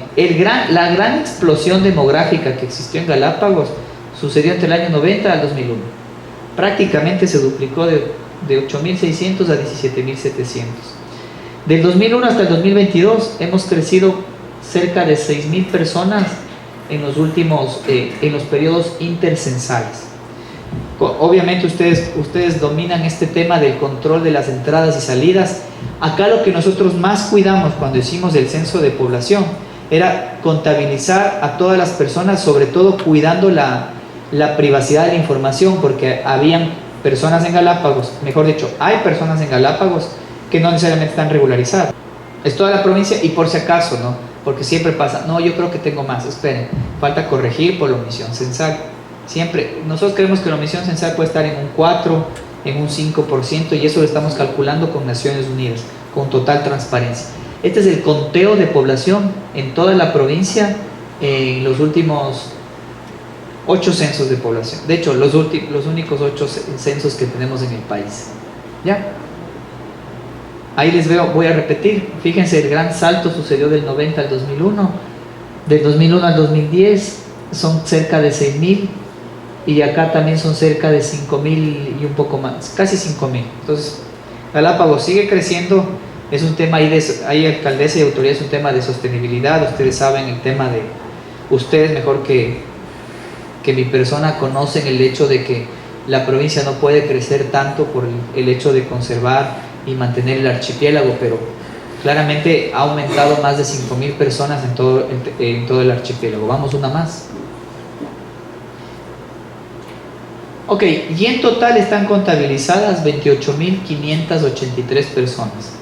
La gran explosión demográfica que existió en Galápagos sucedió entre el año 90 al 2001. Prácticamente se duplicó de 8.600 a 17.700. Del 2001 hasta el 2022 hemos crecido cerca de 6.000 personas en los periodos intercensales. Obviamente ustedes dominan este tema del control de las entradas y salidas. Acá lo que nosotros más cuidamos cuando hicimos el censo de población era contabilizar a todas las personas, sobre todo cuidando la privacidad de la información, porque habían personas en Galápagos, mejor dicho, hay personas en Galápagos que no necesariamente están regularizadas. Es toda la provincia y por si acaso, ¿no? Porque siempre pasa, no, yo creo que tengo más, esperen, falta corregir por la omisión censal. Siempre, nosotros creemos que la omisión censal puede estar en un 4, en un 5%, y eso lo estamos calculando con Naciones Unidas, con total transparencia. Este es el conteo de población en toda la provincia en los últimos 8 censos de población. De hecho, los únicos 8 censos que tenemos en el país. ¿Ya? Ahí les veo, voy a repetir. Fíjense, el gran salto sucedió del 90 al 2001. Del 2001 al 2010 son cerca de 6.000. Y acá también son cerca de 5.000 y un poco más, casi 5.000. Entonces, Galápagos sigue creciendo. Es un tema ahí alcaldesa y autoridad, es un tema de sostenibilidad. Ustedes saben el tema de, ustedes mejor que mi persona conocen el hecho de que la provincia no puede crecer tanto por el hecho de conservar y mantener el archipiélago, pero claramente ha aumentado más de 5.000 personas en todo el archipiélago. Vamos una más. Ok, y en total están contabilizadas 28.583 personas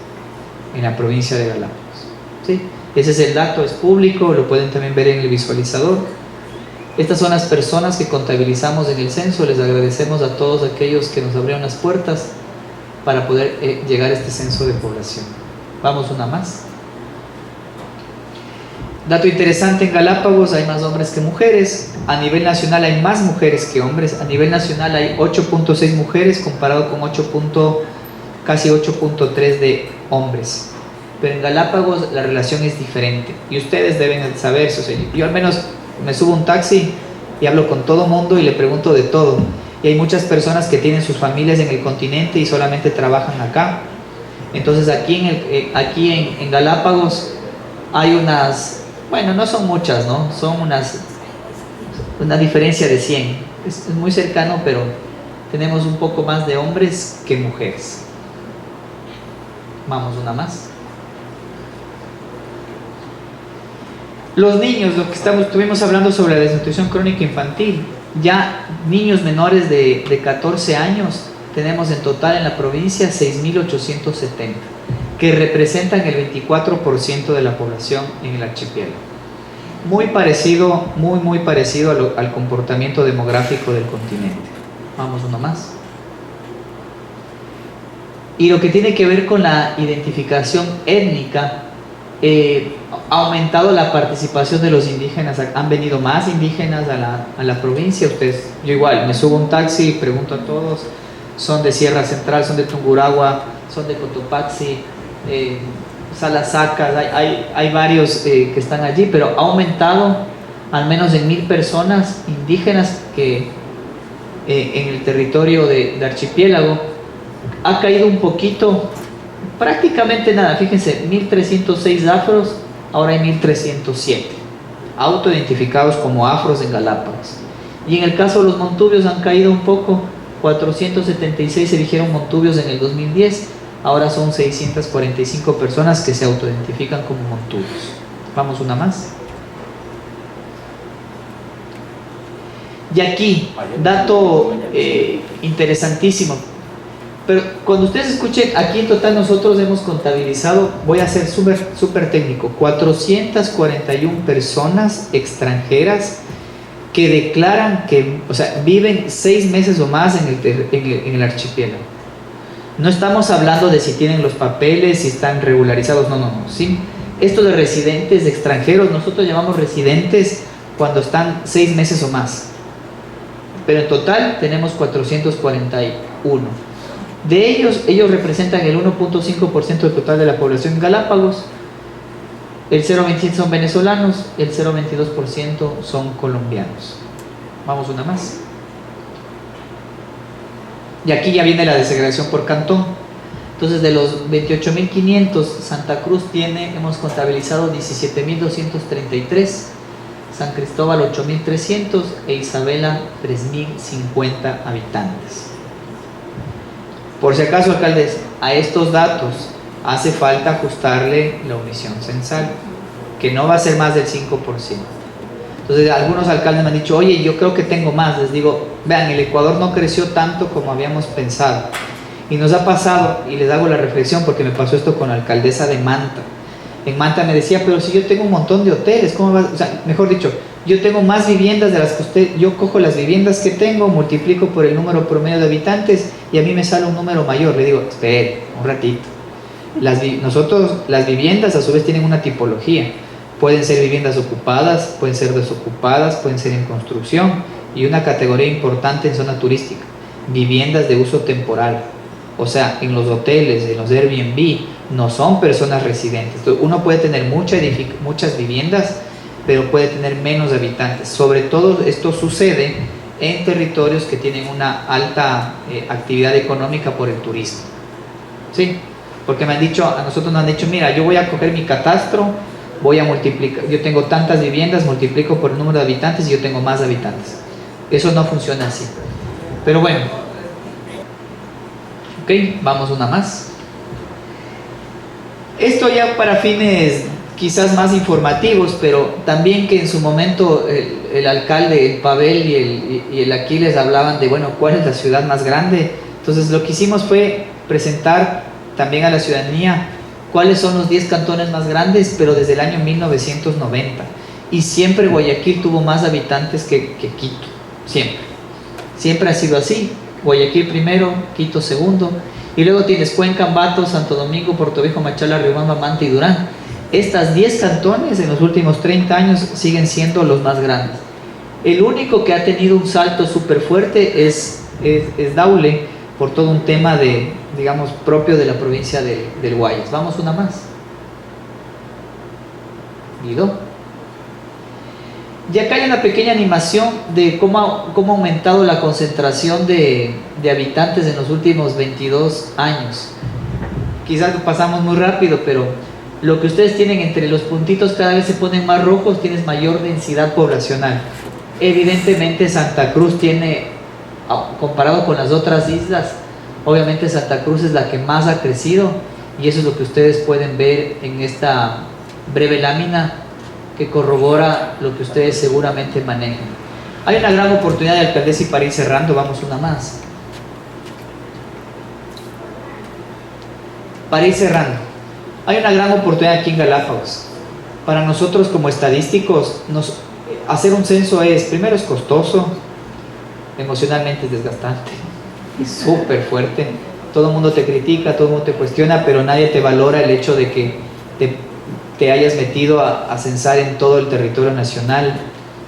en la provincia de Galápagos. ¿Sí? Ese es el dato, es público, lo pueden también ver en el visualizador. Estas son las personas que contabilizamos en el censo. Les agradecemos a todos aquellos que nos abrieron las puertas para poder llegar a este censo de población. Vamos una más. Dato interesante, en Galápagos hay más hombres que mujeres. A nivel nacional hay más mujeres que hombres. A nivel nacional hay 8.6 mujeres comparado con casi 8.3 de hombres. Pero en Galápagos la relación es diferente y ustedes deben saber eso. Yo al menos me subo a un taxi y hablo con todo mundo y le pregunto de todo. Y hay muchas personas que tienen sus familias en el continente y solamente trabajan acá. Entonces aquí en Galápagos hay unas, bueno, no son muchas, ¿no? Son una diferencia de 100. Es muy cercano, pero tenemos un poco más de hombres que mujeres. Vamos una más. Los niños, lo que estuvimos hablando sobre la desnutrición crónica infantil, ya niños menores de 14 años, tenemos en total en la provincia 6.870, que representan el 24% de la población en el archipiélago. Muy parecido al comportamiento demográfico del continente. Vamos uno más. Y lo que tiene que ver con la identificación étnica, ha aumentado la participación de los indígenas. Han venido más indígenas a la provincia. Yo igual me subo a un taxi y pregunto a todos, son de Sierra Central, son de Tungurahua, son de Cotopaxi, Salazacas, hay varios que están allí, pero ha aumentado al menos en 1.000 personas indígenas que en el territorio de archipiélago. Ha caído un poquito, prácticamente nada. Fíjense, 1.306 afros, ahora hay 1.307. autoidentificados como afros en Galápagos. Y en el caso de los montubios han caído un poco, 476 se dijeron montubios en el 2010, ahora son 645 personas que se autoidentifican como montubios. Vamos una más. Y aquí, dato interesantísimo. Pero cuando ustedes escuchen, aquí en total nosotros hemos contabilizado, voy a ser súper técnico, 441 personas extranjeras que declaran que, o sea, viven 6 meses o más en el archipiélago. No estamos hablando de si tienen los papeles, si están regularizados, no, ¿sí? Esto de residentes extranjeros, nosotros llamamos residentes cuando están 6 meses o más. Pero en total tenemos 441. De ellos representan el 1.5% del total de la población en Galápagos. El 0.27 son venezolanos, el 0.22% son colombianos. Vamos una más. Y aquí ya viene la desagregación por cantón. Entonces, de los 28.500, Santa Cruz hemos contabilizado 17.233, San Cristóbal 8.300 e Isabela 3.050 habitantes. Por si acaso, alcaldes, a estos datos hace falta ajustarle la omisión censal, que no va a ser más del 5%. Entonces, algunos alcaldes me han dicho, oye, yo creo que tengo más. Les digo, vean, el Ecuador no creció tanto como habíamos pensado. Y nos ha pasado, y les hago la reflexión porque me pasó esto con la alcaldesa de Manta. En Manta me decía, pero si yo tengo un montón de hoteles, ¿cómo va? O sea, mejor dicho, yo tengo más viviendas de las que usted, yo cojo las viviendas que tengo, multiplico por el número promedio de habitantes y a mí me sale un número mayor. Le digo, espere, un ratito. Las viviendas a su vez tienen una tipología. Pueden ser viviendas ocupadas, pueden ser desocupadas, pueden ser en construcción, y una categoría importante en zona turística, viviendas de uso temporal. O sea, en los hoteles, en los Airbnb, no son personas residentes. Entonces, uno puede tener muchas viviendas, pero puede tener menos habitantes. Sobre todo esto sucede en territorios que tienen una alta actividad económica por el turismo. ¿Sí? Porque a nosotros nos han dicho, mira, yo voy a coger mi catastro, voy a multiplicar, yo tengo tantas viviendas, multiplico por el número de habitantes y yo tengo más habitantes. Eso no funciona así. Pero bueno. Ok, vamos una más. Esto ya para fines quizás más informativos, pero también que en su momento el alcalde, el Pavel y el Aquiles hablaban de, bueno, ¿cuál es la ciudad más grande? Entonces lo que hicimos fue presentar también a la ciudadanía cuáles son los 10 cantones más grandes, pero desde el año 1990. Y siempre Guayaquil tuvo más habitantes que Quito, siempre ha sido así. Guayaquil primero, Quito segundo, y luego tienes Cuenca, Ambato, Santo Domingo, Portoviejo, Machala, Riobamba, Manta y Durán. Estas 10 cantones en los últimos 30 años siguen siendo los más grandes. El único que ha tenido un salto súper fuerte es Daule, por todo un tema digamos, propio de la provincia del Guayas. Vamos una más. Guido. Y acá hay una pequeña animación de cómo ha aumentado la concentración de habitantes en los últimos 22 años. Quizás lo pasamos muy rápido, pero lo que ustedes tienen entre los puntitos cada vez se ponen más rojos, tienes mayor densidad poblacional. Evidentemente Santa Cruz tiene, comparado con las otras islas, obviamente Santa Cruz es la que más ha crecido, y eso es lo que ustedes pueden ver en esta breve lámina que corrobora lo que ustedes seguramente manejan. Hay una gran oportunidad de alcaldesa, y para ir cerrando, vamos una más. Para ir cerrando, hay una gran oportunidad aquí en Galápagos. Para nosotros como estadísticos, hacer un censo primero es costoso, emocionalmente es desgastante, es súper fuerte. Todo el mundo te critica, todo el mundo te cuestiona, pero nadie te valora el hecho de que te hayas metido a censar en todo el territorio nacional,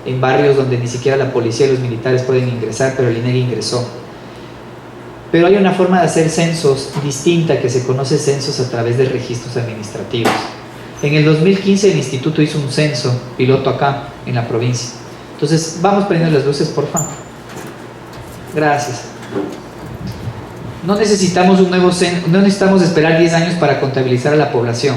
en barrios donde ni siquiera la policía y los militares pueden ingresar, pero el INEGI ingresó. Pero hay una forma de hacer censos distinta, que se conoce censos a través de registros administrativos. En el 2015 el instituto hizo un censo piloto acá en la provincia. Entonces vamos prendiendo las luces, por favor. Gracias. No necesitamos un nuevo censo, no necesitamos esperar 10 años para contabilizar a la población.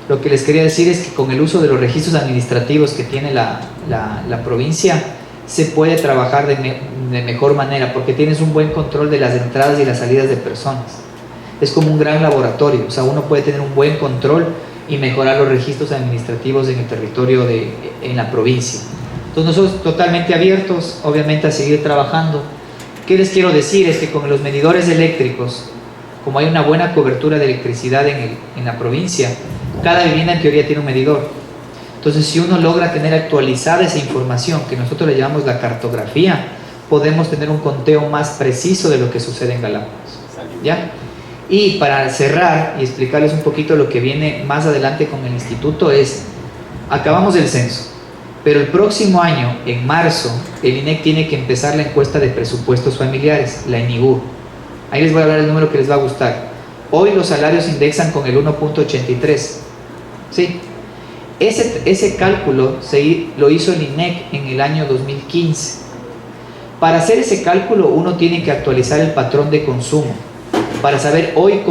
Lo que les quería decir es que con el uso de los registros administrativos que tiene la provincia, se puede trabajar de mejor manera, porque tienes un buen control de las entradas y las salidas de personas. Es como un gran laboratorio, o sea, uno puede tener un buen control y mejorar los registros administrativos en el territorio en la provincia. Entonces nosotros totalmente abiertos, obviamente, a seguir trabajando. ¿Qué les quiero decir? Es que con los medidores eléctricos, como hay una buena cobertura de electricidad en la provincia, cada vivienda en teoría tiene un medidor. Entonces, si uno logra tener actualizada esa información, que nosotros le llamamos la cartografía, podemos tener un conteo más preciso de lo que sucede en Galápagos, ¿ya? Y para cerrar y explicarles un poquito lo que viene más adelante con el instituto es, acabamos el censo, pero el próximo año, en marzo, el INEC tiene que empezar la encuesta de presupuestos familiares, la INIBUR. Ahí les voy a dar el número que les va a gustar. Hoy los salarios indexan con el 1.83, ¿sí? Ese cálculo lo hizo el INEC en el año 2015. Para hacer ese cálculo uno tiene que actualizar el patrón de consumo para saber hoy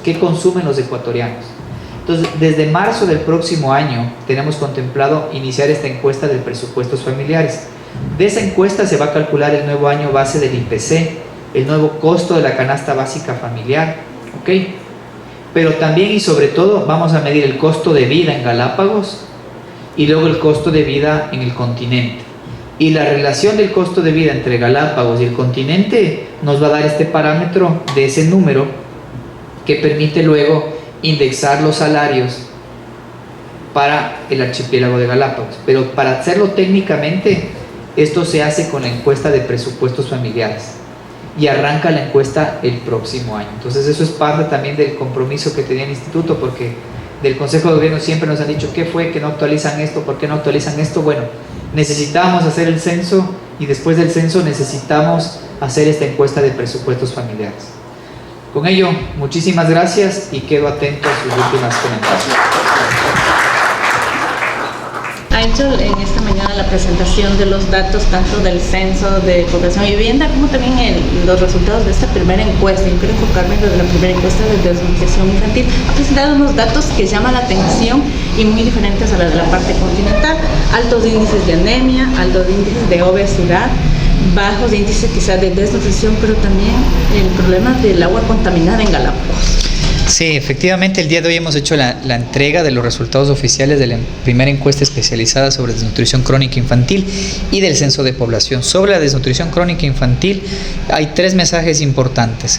qué consumen los ecuatorianos. Entonces, desde marzo del próximo año tenemos contemplado iniciar esta encuesta de presupuestos familiares. De esa encuesta se va a calcular el nuevo año base del IPC, el nuevo costo de la canasta básica familiar, ¿ok? Pero también y sobre todo vamos a medir el costo de vida en Galápagos y luego el costo de vida en el continente. Y la relación del costo de vida entre Galápagos y el continente nos va a dar este parámetro de ese número que permite luego indexar los salarios para el archipiélago de Galápagos. Pero para hacerlo técnicamente, esto se hace con la encuesta de presupuestos familiares. Y arranca la encuesta el próximo año. Entonces eso es parte también del compromiso que tenía el instituto, porque del Consejo de Gobierno siempre nos han dicho ¿qué fue? ¿Que no actualizan esto? ¿Por qué no actualizan esto? Bueno, necesitamos hacer el censo y después del censo necesitamos hacer esta encuesta de presupuestos familiares. Con ello, muchísimas gracias y quedo atento a sus últimas comentarios. Ha hecho en esta mañana la presentación de los datos tanto del censo de población y vivienda como también los resultados de esta primera encuesta. Yo quiero enfocarme en la primera encuesta de desnutrición infantil. Ha presentado unos datos que llaman la atención y muy diferentes a la de la parte continental. Altos índices de anemia, altos índices de obesidad, bajos índices quizás de desnutrición, pero también el problema del agua contaminada en Galápagos. Sí, efectivamente el día de hoy hemos hecho la entrega de los resultados oficiales de la primera encuesta especializada sobre desnutrición crónica infantil y del censo de población. Sobre la desnutrición crónica infantil hay 3 mensajes importantes.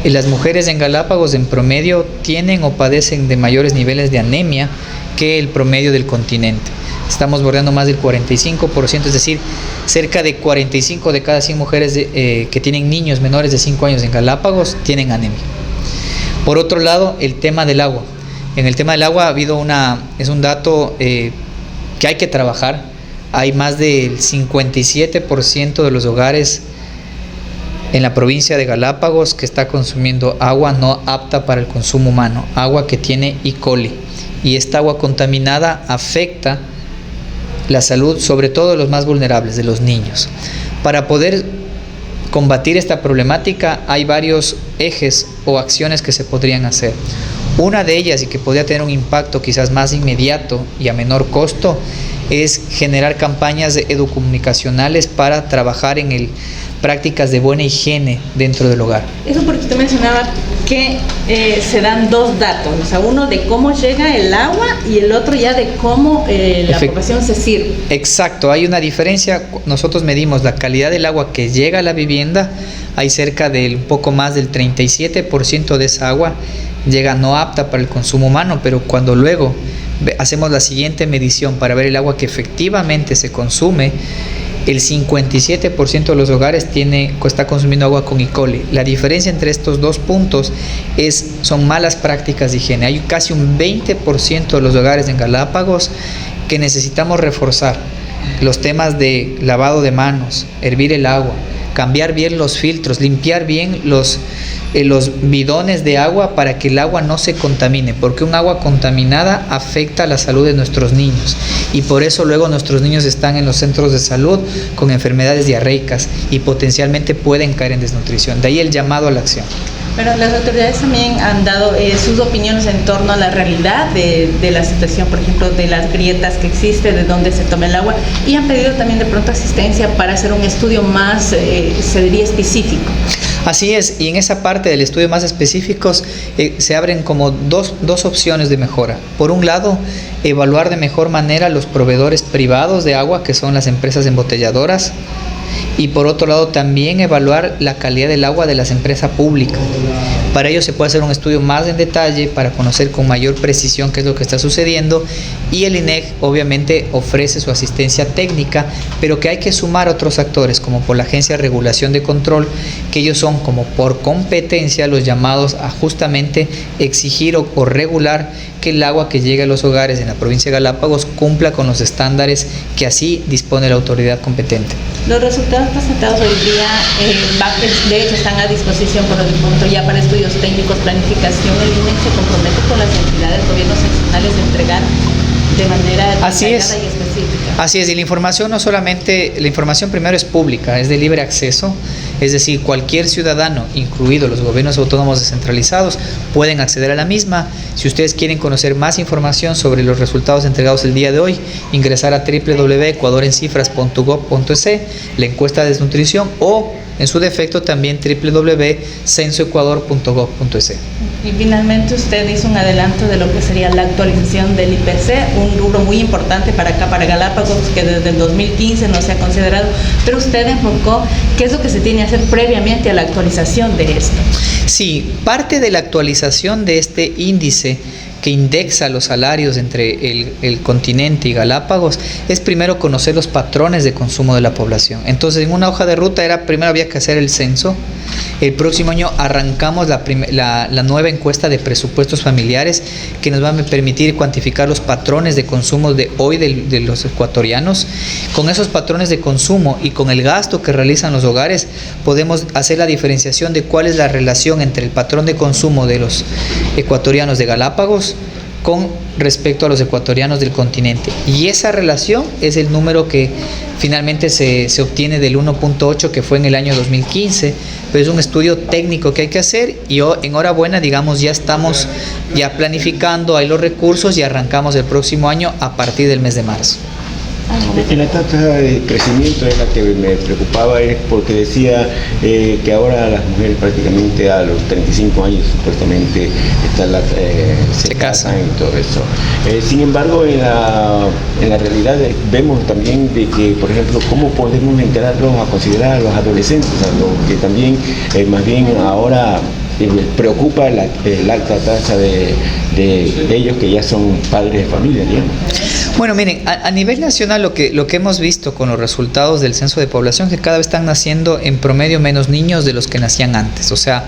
Las mujeres en Galápagos en promedio tienen o padecen de mayores niveles de anemia que el promedio del continente. Estamos bordeando más del 45%, es decir, cerca de 45 de cada 100 mujeres que tienen niños menores de 5 años en Galápagos tienen anemia. Por otro lado, el tema del agua. En el tema del agua ha habido es un dato que hay que trabajar. Hay más del 57% de los hogares en la provincia de Galápagos que está consumiendo agua no apta para el consumo humano, agua que tiene E. coli. Y esta agua contaminada afecta la salud, sobre todo de los más vulnerables, de los niños. Para poder combatir esta problemática hay varios ejes o acciones que se podrían hacer. Una de ellas, y que podría tener un impacto quizás más inmediato y a menor costo, es generar campañas educomunicacionales para trabajar en prácticas de buena higiene dentro del hogar. Eso porque usted mencionaba que se dan 2 datos, o sea, uno de cómo llega el agua y el otro ya de cómo la población se sirve. Exacto, hay una diferencia. Nosotros medimos la calidad del agua que llega a la vivienda. Hay cerca del un poco más del 37% de esa agua llega no apta para el consumo humano, pero cuando luego hacemos la siguiente medición para ver el agua que efectivamente se consume, el 57% de los hogares está consumiendo agua con E. coli. La diferencia entre estos 2 puntos son malas prácticas de higiene. Hay casi un 20% de los hogares en Galápagos que necesitamos reforzar. Los temas de lavado de manos, hervir el agua, cambiar bien los filtros, limpiar bien los bidones de agua para que el agua no se contamine, porque un agua contaminada afecta la salud de nuestros niños y por eso luego nuestros niños están en los centros de salud con enfermedades diarreicas y potencialmente pueden caer en desnutrición. De ahí el llamado a la acción. Pero las autoridades también han dado sus opiniones en torno a la realidad de la situación, por ejemplo, de las grietas que existe, de dónde se toma el agua, y han pedido también de pronto asistencia para hacer un estudio más, se diría, específico. Así es, y en esa parte del estudio más específicos se abren como dos opciones de mejora. Por un lado, evaluar de mejor manera los proveedores privados de agua, que son las empresas embotelladoras, y por otro lado también evaluar la calidad del agua de las empresas públicas. Para ello se puede hacer un estudio más en detalle para conocer con mayor precisión qué es lo que está sucediendo, y el INEC obviamente ofrece su asistencia técnica, pero que hay que sumar otros actores como por la Agencia de Regulación de Control, que ellos son como por competencia los llamados a justamente exigir o regular que el agua que llegue a los hogares en la provincia de Galápagos cumpla con los estándares que así dispone la autoridad competente. Los resultados presentados hoy día, de hecho, están a disposición por el punto ya para estudios técnicos, planificación. El INEC se compromete con las entidades, gobiernos seccionales, de entregar de manera detallada y específica. Así es, y la información no solamente, la información primero es pública, es de libre acceso, es decir, cualquier ciudadano, incluidos los gobiernos autónomos descentralizados, pueden acceder a la misma. Si ustedes quieren conocer más información sobre los resultados entregados el día de hoy, ingresar a www.ecuadorencifras.gov.es, la encuesta de desnutrición, o en su defecto también www.censoecuador.gov.es. Y finalmente usted hizo un adelanto de lo que sería la actualización del IPC, un rubro muy importante para acá, para Galápagos, que desde el 2015 no se ha considerado, pero usted enfocó qué es lo que se tiene que hacer previamente a la actualización de esto. Sí, parte de la actualización de este índice que indexa los salarios entre el continente y Galápagos es primero conocer los patrones de consumo de la población. Entonces, en una hoja de ruta primero había que hacer el censo. El próximo año arrancamos la nueva encuesta de presupuestos familiares, que nos va a permitir cuantificar los patrones de consumo de hoy de los ecuatorianos. Con esos patrones de consumo y con el gasto que realizan los hogares, podemos hacer la diferenciación de cuál es la relación entre el patrón de consumo de los ecuatorianos de Galápagos con respecto a los ecuatorianos del continente. Y esa relación es el número que finalmente se obtiene del 1.8, que fue en el año 2015, pero es un estudio técnico que hay que hacer, y enhorabuena, digamos, ya estamos planificando ahí los recursos y arrancamos el próximo año a partir del mes de marzo. En la tasa de crecimiento es la que me preocupaba, es porque decía que ahora las mujeres prácticamente a los 35 años supuestamente se casan y todo eso. Sin embargo, en la realidad vemos también de que, por ejemplo, cómo podemos entrarlos a considerar a los adolescentes, a los que también más bien ahora preocupa la alta tasa de ellos que ya son padres de familia, digamos. Bueno, miren, a nivel nacional lo que hemos visto con los resultados del censo de población, que cada vez están naciendo en promedio menos niños de los que nacían antes. O sea,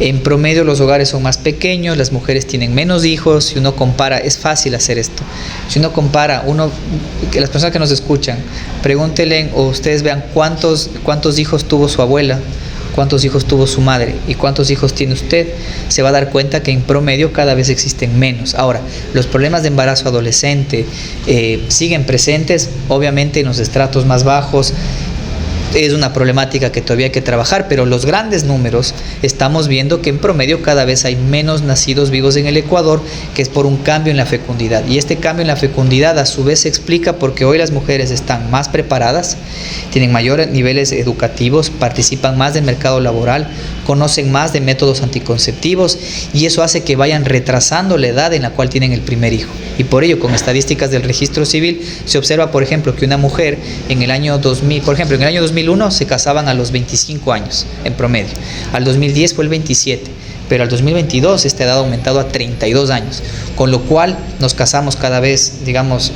en promedio los hogares son más pequeños, las mujeres tienen menos hijos. Si uno compara, es fácil hacer esto. Si uno compara, que las personas que nos escuchan, pregúntenle o ustedes vean cuántos hijos tuvo su abuela, cuántos hijos tuvo su madre y cuántos hijos tiene usted, se va a dar cuenta que en promedio cada vez existen menos. Ahora, los problemas de embarazo adolescente siguen presentes, obviamente en los estratos más bajos. Es una problemática que todavía hay que trabajar, pero los grandes números estamos viendo que en promedio cada vez hay menos nacidos vivos en el Ecuador, que es por un cambio en la fecundidad. Y este cambio en la fecundidad a su vez se explica porque hoy las mujeres están más preparadas, tienen mayores niveles educativos, participan más del mercado laboral, conocen más de métodos anticonceptivos, y eso hace que vayan retrasando la edad en la cual tienen el primer hijo. Y por ello, con estadísticas del registro civil, se observa, por ejemplo, que una mujer en el año 2000, por ejemplo, en el año 2001 se casaban a los 25 años en promedio. Al 2010 fue el 27, pero al 2022 esta edad ha aumentado a 32 años, con lo cual nos casamos cada vez, digamos,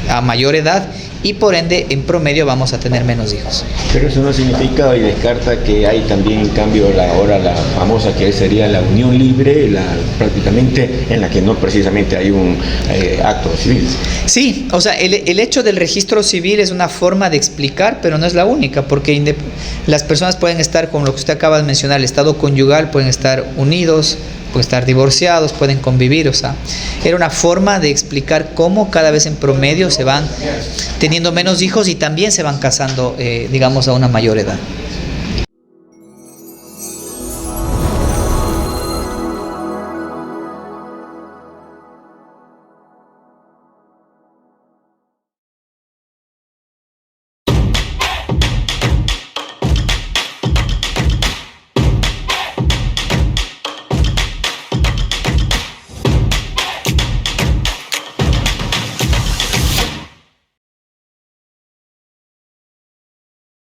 a mayor edad, y por ende en promedio vamos a tener menos hijos. Pero eso no significa y descarta que hay también en cambio ahora la famosa que sería la unión libre, prácticamente en la que no precisamente hay un acto civil. Sí, o sea, el hecho del registro civil es una forma de explicar, pero no es la única, porque las personas pueden estar, con lo que usted acaba de mencionar, el estado conyugal, pueden estar unidos, pueden estar divorciados, pueden convivir. O sea, era una forma de explicar cómo cada vez en promedio se van teniendo menos hijos y también se van casando, digamos, a una mayor edad.